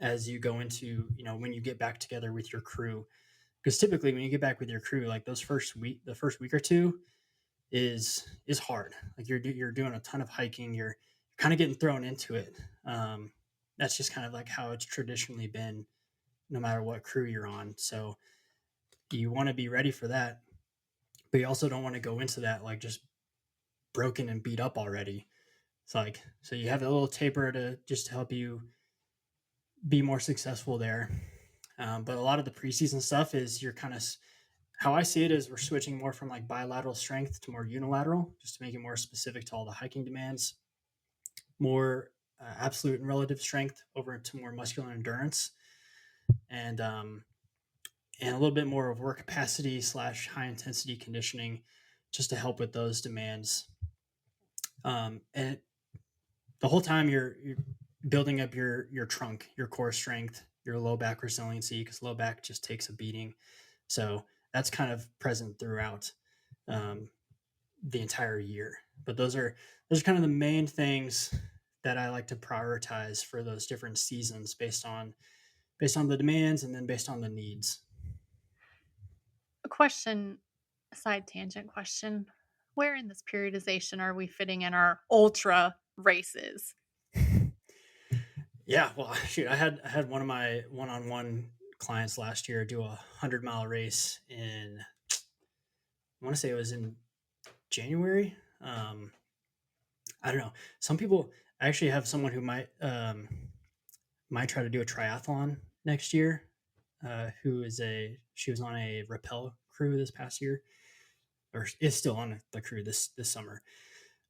as you go into, you know, when you get back together with your crew. Because typically when you get back with your crew, like the first week or two is hard. Like you're doing a ton of hiking, you're kind of getting thrown into it. That's just kind of like how it's traditionally been, no matter what crew you're on. So you want to be ready for that, but you also don't want to go into that like just broken and beat up already. It's like, so you have a little taper to just help you be more successful there. But a lot of the preseason stuff is you're kind of, how I see it is we're switching more from like bilateral strength to more unilateral, just to make it more specific to all the hiking demands, more absolute and relative strength over to more muscular endurance, and a little bit more of work capacity slash high intensity conditioning, just to help with those demands. And the whole time you're building up your trunk, your core strength, your low back resiliency, because low back just takes a beating. So that's kind of present throughout um, the entire year. But those are kind of the main things that I like to prioritize for those different seasons, based on the demands and then based on the needs. A question, a side tangent question. Where in this periodization are we fitting in our ultra races? Yeah, well, shoot, I had one of my one-on-one clients last year do 100-mile race in, I want to say it was in January. I don't know. Some people, I actually have someone who might try to do a triathlon next year. She was on a rappel crew this past year, or is still on the crew this summer.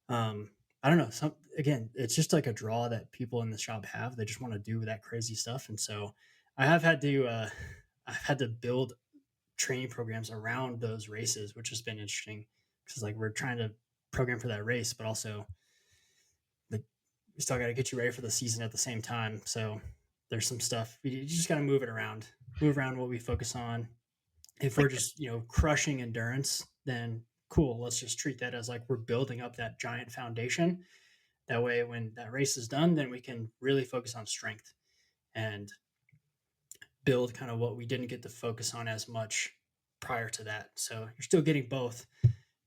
I don't know. Again, it's just like a draw that people in the shop have. They just want to do that crazy stuff, and so I have had to I've had to build training programs around those races, which has been interesting, because like we're trying to program for that race, but also like we still got to get you ready for the season at the same time. So there's some stuff you just got to move around what we focus on. If we're just, you know, crushing endurance, then cool, let's just treat that as like we're building up that giant foundation. That way when that race is done, then we can really focus on strength and build kind of what we didn't get to focus on as much prior to that. So you're still getting both,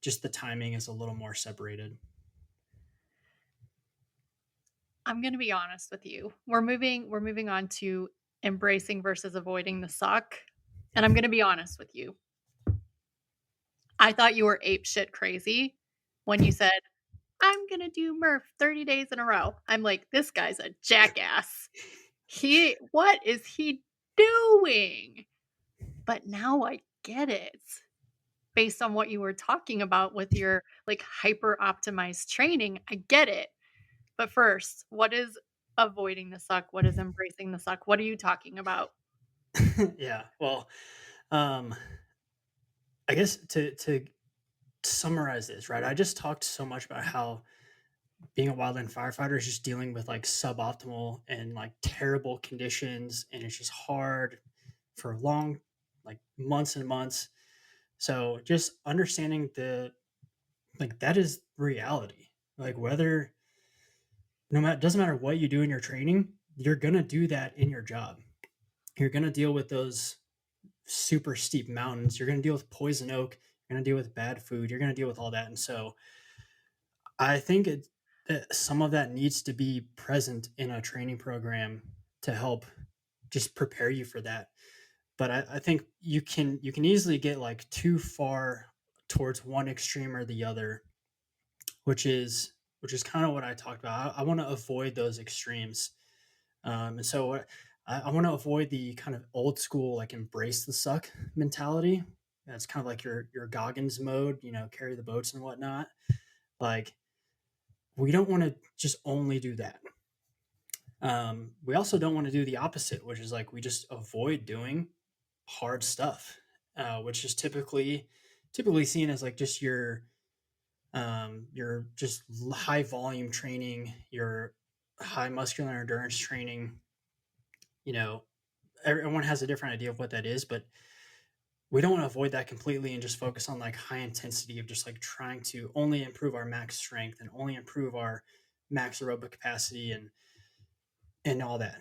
just the timing is a little more separated. I'm going to be honest with you. We're moving on to embracing versus avoiding the suck. And I'm going to be honest with you. I thought you were ape shit crazy when you said, I'm going to do Murph 30 days in a row. I'm like, this guy's a jackass. What is he doing? But now I get it, based on what you were talking about with your like hyper optimized training. I get it. But first, what is avoiding the suck? What is embracing the suck? What are you talking about? Yeah. Well, um, I guess to summarize this, right? I just talked so much about how being a wildland firefighter is just dealing with like suboptimal and like terrible conditions, and it's just hard for long, like months and months. So just understanding like that is reality. Like whether, no matter, doesn't matter what you do in your training, you're gonna do that in your job. You're gonna deal with those super steep mountains. You're gonna deal with poison oak. You're gonna deal with bad food. You're gonna deal with all that. And so I think some of that needs to be present in a training program to help just prepare you for that. but I think you can easily get like too far towards one extreme or the other, which is kind of what I talked about. I want to avoid those extremes. And so I want to avoid the kind of old school, like embrace the suck mentality. That's kind of like your Goggins mode, carry the boats and whatnot. Like we don't want to just only do that. We also don't want to do the opposite, which is like we just avoid doing hard stuff, which is typically seen as like just your just high volume training, your high muscular endurance training. You know, everyone has a different idea of what that is, but we don't want to avoid that completely and just focus on like high intensity of just like trying to only improve our max strength and only improve our max aerobic capacity and all that.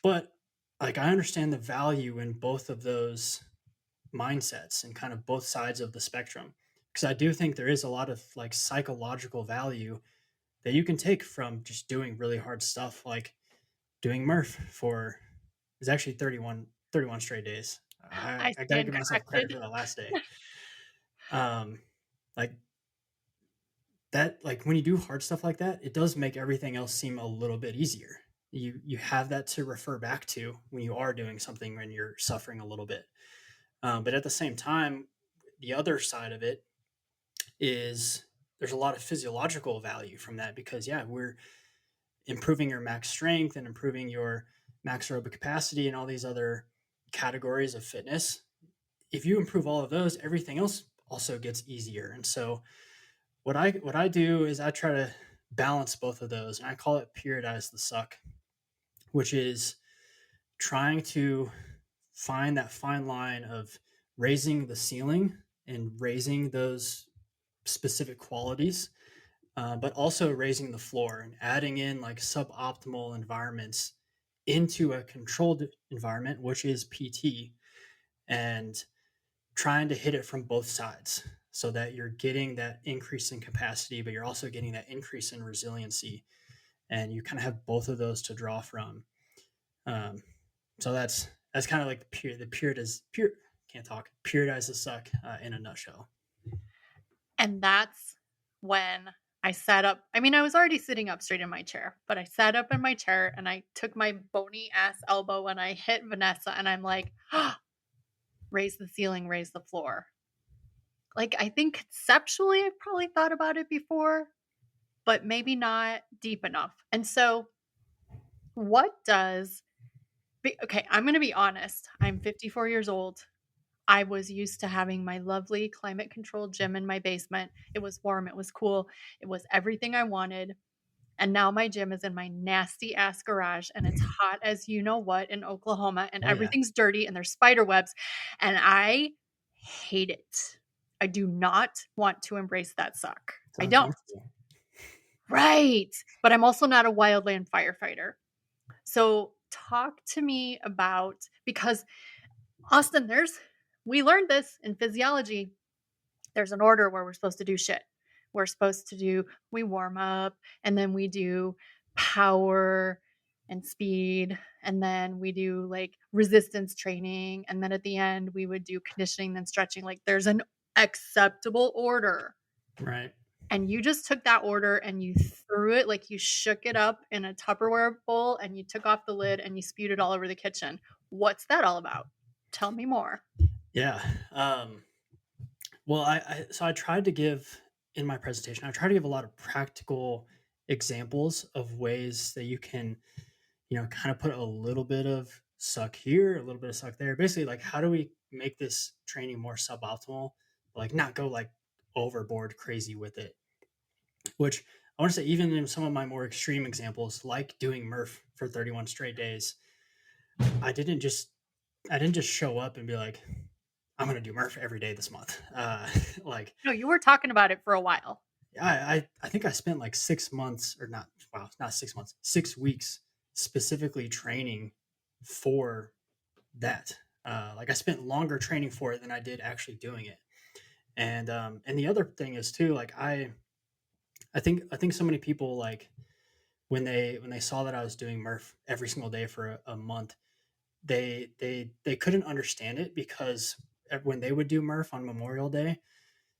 But like I understand the value in both of those mindsets and kind of both sides of the spectrum, because I do think there is a lot of like psychological value that you can take from just doing really hard stuff, like doing Murph for is actually 31 straight days. I I gotta stand give myself credit corrected. for the last day. um like that, like when you do hard stuff like that, it does make everything else seem a little bit easier. You have that to refer back to when you are doing something when you're suffering a little bit. But at the same time, the other side of it is there's a lot of physiological value from that, because yeah, we're improving your max strength and improving your max aerobic capacity and all these other categories of fitness. If you improve all of those, everything else also gets easier. And so what I do is I try to balance both of those, and I call it periodize the suck, which is trying to find that fine line of raising the ceiling and raising those specific qualities, but also raising the floor and adding in like suboptimal environments into a controlled environment, which is PT, and trying to hit it from both sides so that you're getting that increase in capacity, but you're also getting that increase in resiliency. And you kind of have both of those to draw from. Um, so that's kind of like the pure can't talk periodize the suck in a nutshell. And that's when I sat up. I mean, I was already sitting up straight in my chair, but I sat up in my chair and I took my bony ass elbow and I hit Vanessa and I'm like, oh, raise the ceiling, raise the floor. Like, I think conceptually I've probably thought about it before, but maybe not deep enough. And so, what does, okay, I'm going to be honest. I'm 54 years old. I was used to having my lovely climate controlled gym in my basement. It was warm, it was cool, it was everything I wanted. And now my gym is in my nasty ass garage and it's hot as you know what in Oklahoma and Oh yeah, everything's dirty and there's spider webs and I hate it. I do not want to embrace that suck. it's I don't. uncomfortable. Right. But I'm also not a wildland firefighter. So talk to me about, because Austin, we learned this in physiology. There's an order where we're supposed to do shit. We warm up and then we do power and speed. And then we do like resistance training. And then at the end, we would do conditioning, then stretching. Like there's an acceptable order. Right. And you just took that order and you threw it, like you shook it up in a Tupperware bowl and you took off the lid and you spewed it all over the kitchen. What's that all about? Tell me more. Yeah. Well, I tried to give in my presentation. I try to give a lot of practical examples of ways that you can, kind of put a little bit of suck here, a little bit of suck there. Basically, like how do we make this training more suboptimal? Like not go like overboard crazy with it. Which I want to say, even in some of my more extreme examples, like doing Murph for 31 straight days, I didn't just show up and be like, I'm gonna do Murph every day this month. Like No, you were talking about it for a while. I think I spent like 6 months, or not, wow, not 6 months, 6 weeks specifically training for that. Like I spent longer training for it than I did actually doing it. And the other thing is too, like I think so many people, like when they saw that I was doing Murph every single day for a month, they couldn't understand it because when they would do Murph on Memorial Day,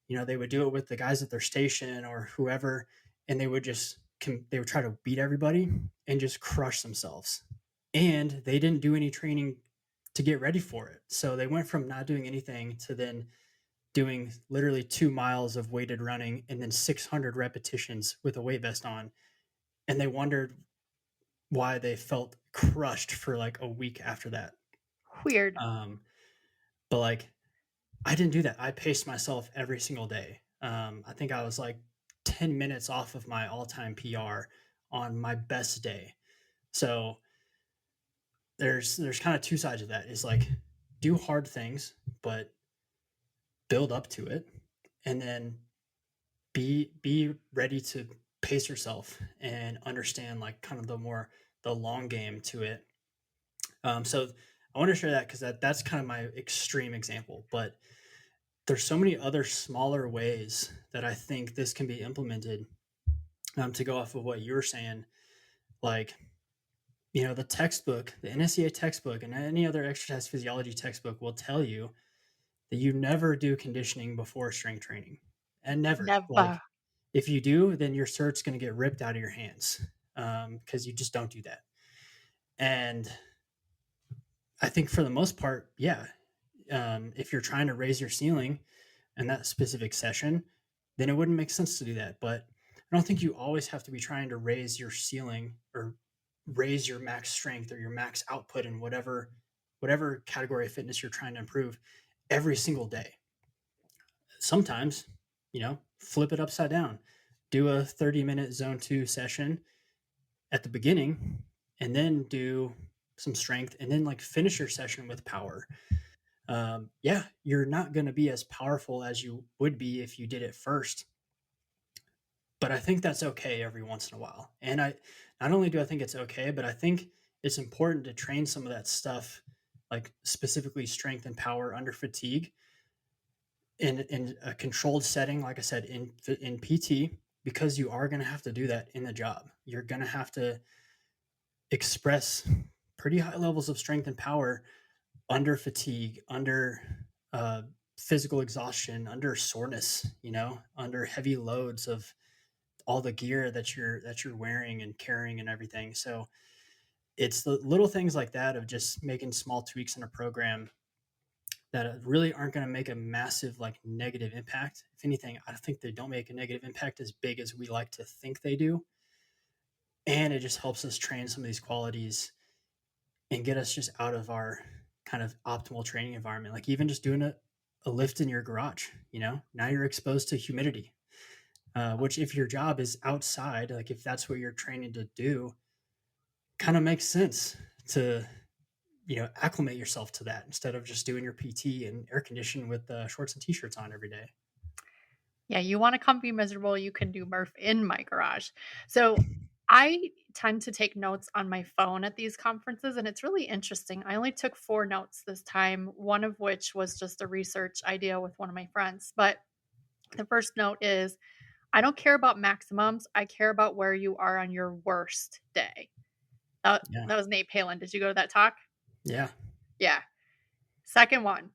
they would do it with the guys at their station or whoever, and they would try to beat everybody and just crush themselves. And they didn't do any training to get ready for it. So they went from not doing anything to then doing literally 2 miles of weighted running and then 600 repetitions with a weight vest on. And they wondered why they felt crushed for like a week after that. Weird. But like, I didn't do that. I paced myself every single day. I think I was like 10 minutes off of my all-time PR on my best day. So there's kind of two sides of that. Is like, do hard things, but build up to it, and then be ready to pace yourself and understand like kind of the long game to it. So I want to share that because that's kind of my extreme example, but there's so many other smaller ways that I think this can be implemented. To go off of what you were saying, like, the textbook, the NSCA textbook, and any other exercise physiology textbook will tell you that you never do conditioning before strength training, and never. Like, Never. if you do, then your cert's going to get ripped out of your hands, because you just don't do that. And I think for the most part, yeah, if you're trying to raise your ceiling in that specific session, then it wouldn't make sense to do that. But I don't think you always have to be trying to raise your ceiling or raise your max strength or your max output in whatever category of fitness you're trying to improve every single day. Sometimes, flip it upside down. Do a 30-minute zone 2 session at the beginning and then do some strength and then like finish your session with power. Yeah, you're not going to be as powerful as you would be if you did it first, but I think that's okay every once in a while. And I not only do I think it's okay, but I think it's important to train some of that stuff, like specifically strength and power under fatigue, in a controlled setting, like I said, in PT, because you are going to have to do that in the job. You're going to have to express pretty high levels of strength and power under fatigue, under physical exhaustion, under soreness, under heavy loads of all the gear that you're wearing and carrying and everything. So it's the little things like that of just making small tweaks in a program that really aren't going to make a massive like negative impact. If anything, I think they don't make a negative impact as big as we like to think they do. And it just helps us train some of these qualities and get us just out of our kind of optimal training environment. Like even just doing a lift in your garage, now you're exposed to humidity, which if your job is outside, like if that's what you're training to do, kind of makes sense to, acclimate yourself to that instead of just doing your PT and air conditioning with shorts and t-shirts on every day. Yeah, you want to come be miserable, you can do Murph in my garage. So I tend to take notes on my phone at these conferences, and it's really interesting. I only took 4 notes this time, one of which was just a research idea with one of my friends. But the first note is I don't care about maximums. I care about where you are on your worst day. Yeah. That was Nate Palin. Did you go to that talk? Yeah. Yeah. Second one,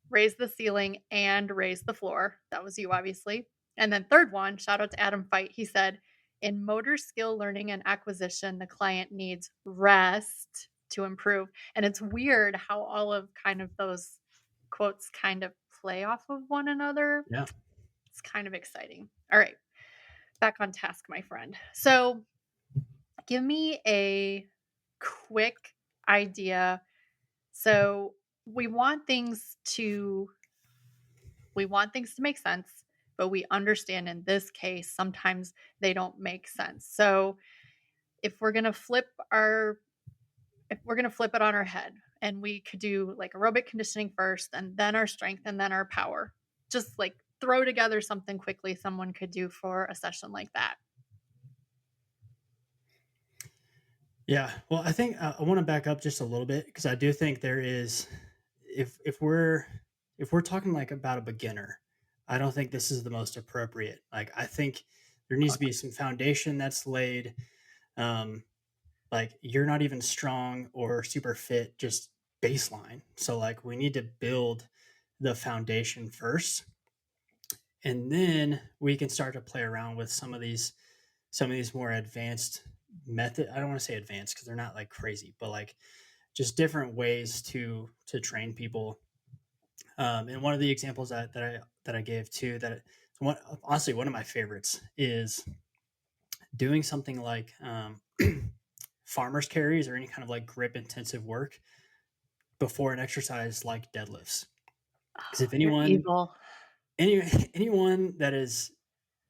raise the ceiling and raise the floor. That was you, obviously. And then third one, shout out to Adam Fight. He said, in motor skill learning and acquisition, the client needs rest to improve. And it's weird how all of kind of those quotes kind of play off of one another. Yeah. It's kind of exciting. All right, back on task, my friend. So give me a quick idea. So we want things to make sense, but we understand in this case sometimes they don't make sense. So if we're going to flip it on our head, and we could do like aerobic conditioning first and then our strength and then our power, just like throw together something quickly someone could do for a session like that. Yeah. Well, I think I want to back up just a little bit because I do think there is, if we're talking like about a beginner, I don't think this is the most appropriate. Like I think there needs to be some foundation that's laid. Like you're not even strong or super fit. Just baseline. So like we need to build the foundation first, and then we can start to play around with some of these more advanced method. I don't want to say advanced because they're not like crazy, but like just different ways to train people. And one of the examples that I gave too, that one, honestly one of my favorites is doing something like farmers carries or any kind of like grip intensive work before an exercise like deadlifts. Because Oh, if you're anyone evil. any anyone that is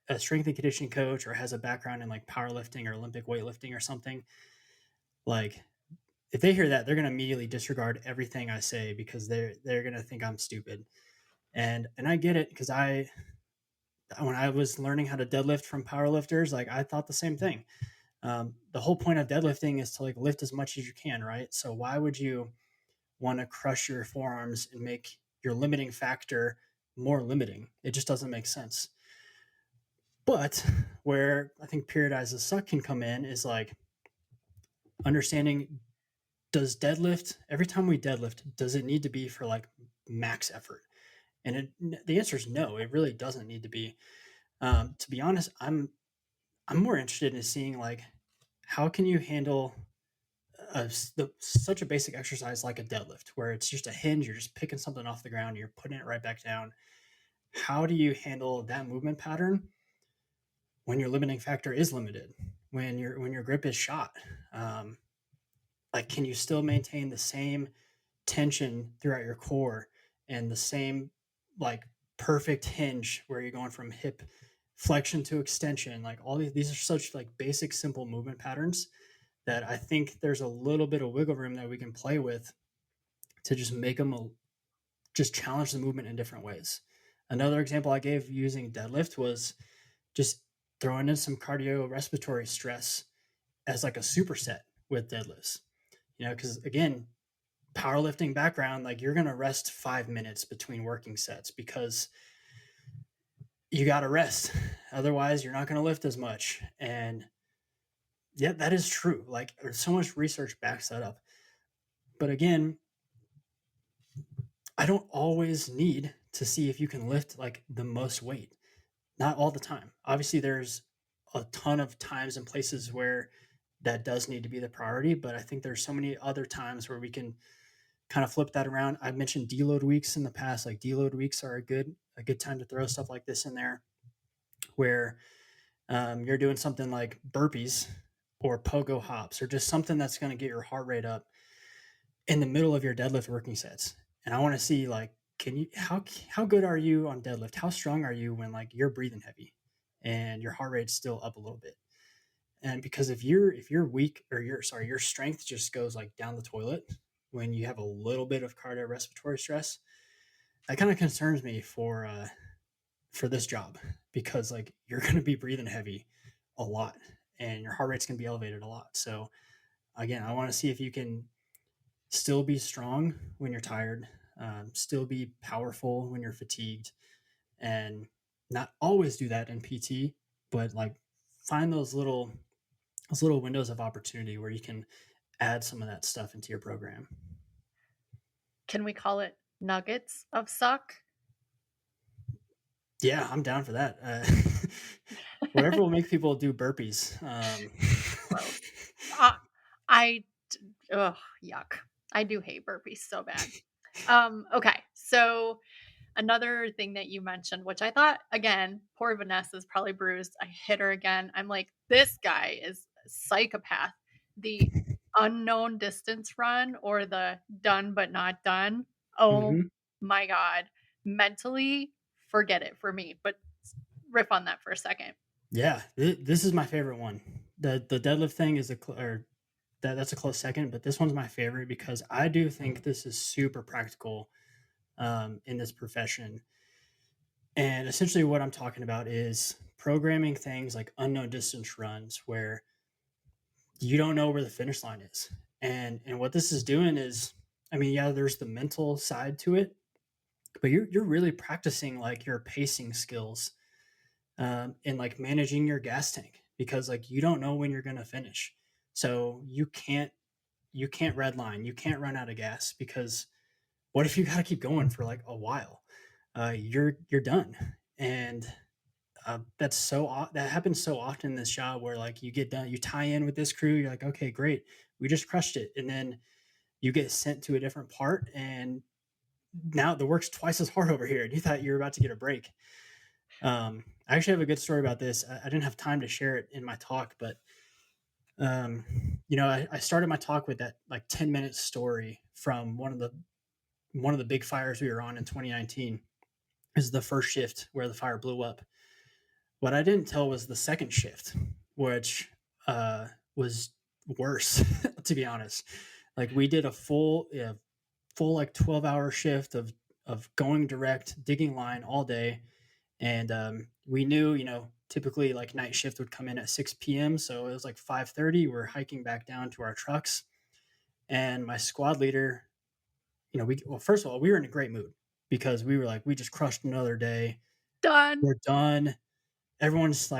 a strength and conditioning coach or has a background in like powerlifting or Olympic weightlifting or something, like if they hear that, they're going to immediately disregard everything I say because they're going to think I'm stupid. And I get it because I when I was learning how to deadlift from powerlifters, like I thought the same thing. The whole point of deadlifting is to like lift as much as you can, right? So why would you want to crush your forearms and make your limiting factor more limiting? It just doesn't make sense. But where I think periodize the suck can come in is like understanding, does deadlift, every time we deadlift, does it need to be for like max effort? And the answer is no, it really doesn't need to be. To be honest, I'm more interested in seeing like how can you handle such a basic exercise like a deadlift, where it's just a hinge, you're just picking something off the ground, you're putting it right back down. How do you handle that movement pattern when your limiting factor is limited, when your grip is shot? Like, can you still maintain the same tension throughout your core and the same like perfect hinge where you're going from hip flexion to extension? Like all these are such like basic simple movement patterns that I think there's a little bit of wiggle room that we can play with to just make them just challenge the movement in different ways. Another example I gave using deadlift was just throwing in some cardio respiratory stress as like a superset with deadlifts. You know, because again, powerlifting background, like you're going to rest 5 minutes between working sets because you got to rest. Otherwise, you're not going to lift as much. And yeah, that is true. Like so much research backs that up. But again, I don't always need to see if you can lift like the most weight. Not all the time. Obviously, there's a ton of times and places where that does need to be the priority, but I think there's so many other times where we can kind of flip that around. I mentioned deload weeks in the past. Like deload weeks are a good time to throw stuff like this in there, where you're doing something like burpees or pogo hops or just something that's going to get your heart rate up in the middle of your deadlift working sets. And I want to see like, can you how good are you on deadlift? How strong are you when like you're breathing heavy and your heart rate's still up a little bit? And because if you're weak, or your strength just goes like down the toilet when you have a little bit of cardiorespiratory stress, that kind of concerns me for this job, because like you're going to be breathing heavy a lot and your heart rate's going to be elevated a lot. So again, I want to see if you can still be strong when you're tired, still be powerful when you're fatigued, and not always do that in PT, but like find those little windows of opportunity where you can add some of that stuff into your program. Can we call it nuggets of suck? Yeah, I'm down for that. Whatever will make people do burpees. Gross. Uh, I, ugh, yuck. I do hate burpees so bad. Okay, so another thing that you mentioned, which I thought, again, poor Vanessa's probably bruised. I hit her again. I'm like, this guy is a psychopath. The unknown distance run or the done but not done. Oh Mhm. my God. Mentally, forget it for me. But riff on that for a second. Yeah, this is my favorite one. The deadlift thing is that's a close second, but this one's my favorite because I do think this is super practical in this profession. And essentially, what I'm talking about is programming things like unknown distance runs where you don't know where the finish line is. And what this is doing is, I mean, yeah, there's the mental side to it, but you're really practicing like your pacing skills, and like managing your gas tank, because like you don't know when you're going to finish. So you can't you can't redline, you can't run out of gas, because what if you got to keep going for like a while? You're done. And that happens so often in this job, where like you get done, you tie in with this crew, you're like, okay, great, we just crushed it, and then you get sent to a different part, and now the work's twice as hard over here, and you thought you were about to get a break. I actually have a good story about this. I didn't have time to share it in my talk, but um, I started my talk with that like 10-minute story from one of the big fires we were on in 2019. Is the first shift where the fire blew up. What I didn't tell was the second shift, which was worse, to be honest. Like we did a full like 12-hour shift of going direct, digging line all day, and we knew, typically like night shift would come in at 6 p.m. So it was like 5:30. We're hiking back down to our trucks, and my squad leader, first of all, we were in a great mood because we were like, we just crushed another day. Done. We're done. Everyone's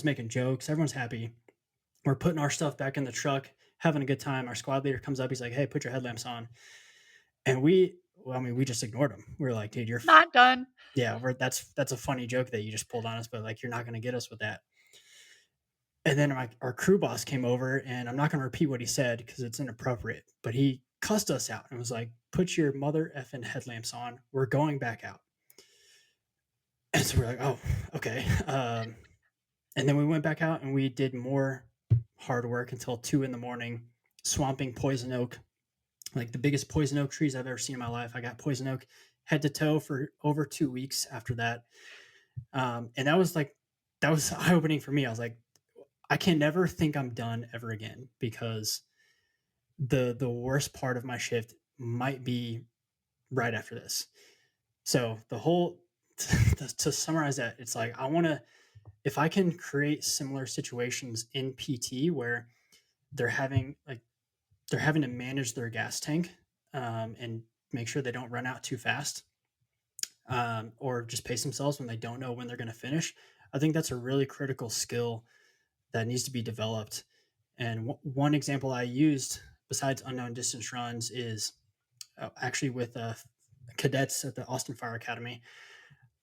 making jokes. Everyone's happy. We're putting our stuff back in the truck, having a good time. Our squad leader comes up. He's like, "Hey, put your headlamps on." And we just ignored him. We were like, "Dude, you're Not done. yeah, that's a funny joke that you just pulled on us, but like, you're not going to get us with that." And then our crew boss came over, and I'm not going to repeat what he said because it's inappropriate, but he cussed us out and was like, "Put your mother effing headlamps on. We're going back out." And so we're like, "Oh, okay." And then we went back out and we did more hard work until 2 a.m, swamping poison oak, like the biggest poison oak trees I've ever seen in my life. I got poison oak head to toe for over 2 weeks after that. And that was eye opening for me. I was like, I can never think I'm done ever again, because the worst part of my shift might be right after this. So the whole to summarize that, it's like, if I can create similar situations in PT where they're having to manage their gas tank, and make sure they don't run out too fast, or just pace themselves when they don't know when they're going to finish. I think that's a really critical skill that needs to be developed. And one example I used besides unknown distance runs is actually with cadets at the Austin Fire Academy.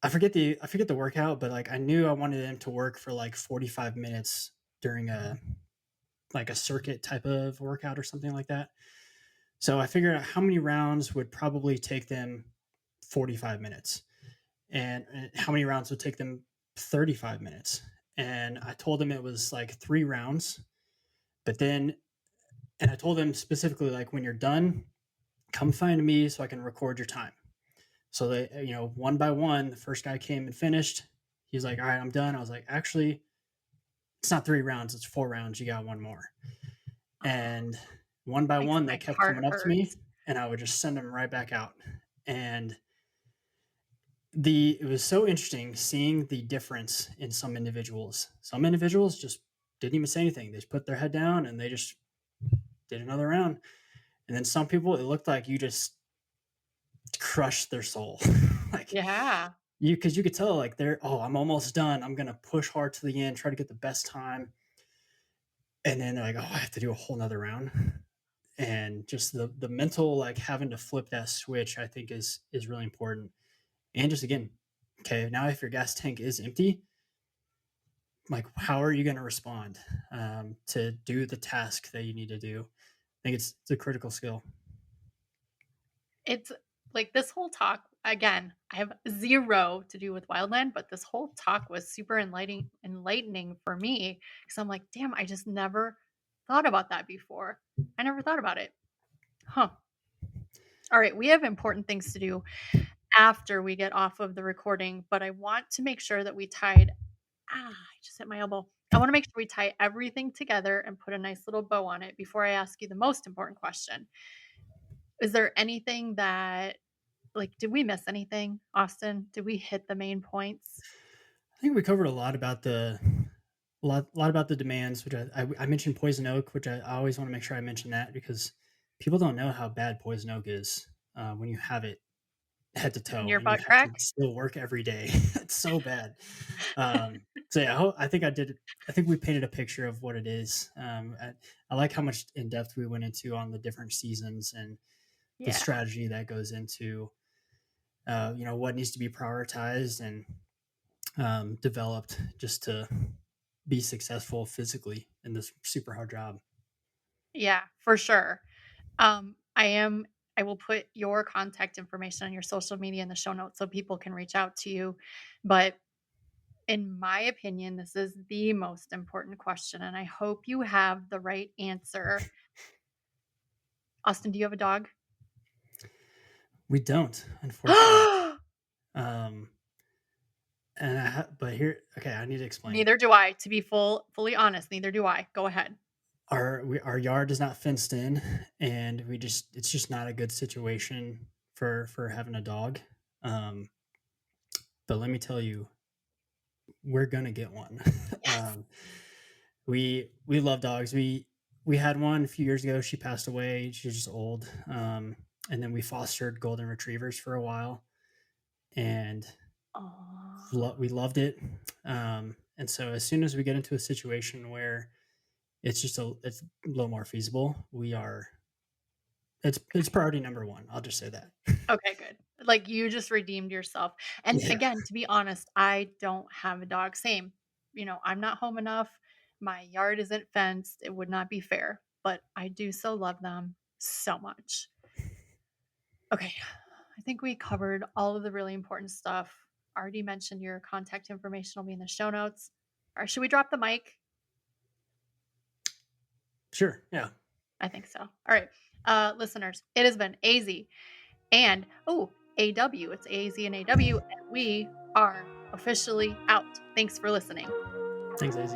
I forget the workout, but like I knew I wanted them to work for like 45 minutes during a circuit type of workout or something like that. So I figured out how many rounds would probably take them 45 minutes, and how many rounds would take them 35 minutes. And I told them it was like 3 rounds, and I told them specifically, like, when you're done, come find me so I can record your time. So they, one by one, the first guy came and finished. He's like, "All right, I'm done." I was like, "Actually, it's not 3 rounds, it's 4 rounds. You got one more." And one by Makes one, they my kept heart coming up to me, hurt. and I would just send them right back out. And it was so interesting seeing the difference in some individuals. Some individuals just didn't even say anything. They just put their head down and they just did another round. And then some people, it looked like you just crushed their soul. Like, Yeah. because you could tell, like, I'm almost done. I'm going to push hard to the end, try to get the best time. And then they're like, "Oh, I have to do a whole nother round." And just the mental, like, having to flip that switch, I think is really important. And just, again, okay, now if your gas tank is empty, like, how are you going to respond to do the task that you need to do? I think it's a critical skill. It's like this whole talk, again, I have zero to do with Wildland, but this whole talk was super enlightening for me, because I'm like, damn, I just never thought about that before. I never thought about it. Huh. All right, we have important things to do after we get off of the recording, but I want to make sure that I just hit my elbow. I want to make sure we tie everything together and put a nice little bow on it before I ask you the most important question. Is there anything that, like, did we miss anything, Austin? Did we hit the main points? I think we covered a lot about the demands, which I mentioned poison oak, which I always want to make sure I mention that, because people don't know how bad poison oak is when you have it head to And toe, your and you butt have to crack? still work every day. It's so bad. So yeah, I think I did. I think we painted a picture of what it is. I like how much in depth we went into on the different seasons and the Yeah. strategy that goes into, what needs to be prioritized and developed just to be successful physically in this super hard job. Yeah, for sure. Um, I am I will put your contact information on your social media in the show notes so people can reach out to you. But in my opinion, this is the most important question, and I hope you have the right answer. Austin, do you have a dog? We don't, unfortunately. Um, but here, okay, I need to explain. Neither do I. To be fully honest, neither do I. Go ahead. Our yard is not fenced in, and it's just not a good situation for having a dog. Um, but let me tell you, we're gonna get one. Yes. We love dogs. We had one a few years ago. She passed away. She's just old. And then we fostered golden retrievers for a while, and Oh, we loved it. And so as soon as we get into a situation where it's a little more feasible, it's priority number one. I'll just say that. okay, good. Like you just redeemed yourself. And Yeah. again, to be honest, I don't have a dog. Same. I'm not home enough. My yard isn't fenced. It would not be fair, but I do so love them so much. Okay. I think we covered all of the really important stuff. Already mentioned your contact information will be in the show notes. Or should we drop the mic? Sure. Yeah. I think so. All right. Listeners, it has been AZ and AW. It's AZ and AW, and we are officially out. Thanks for listening. Thanks, Az.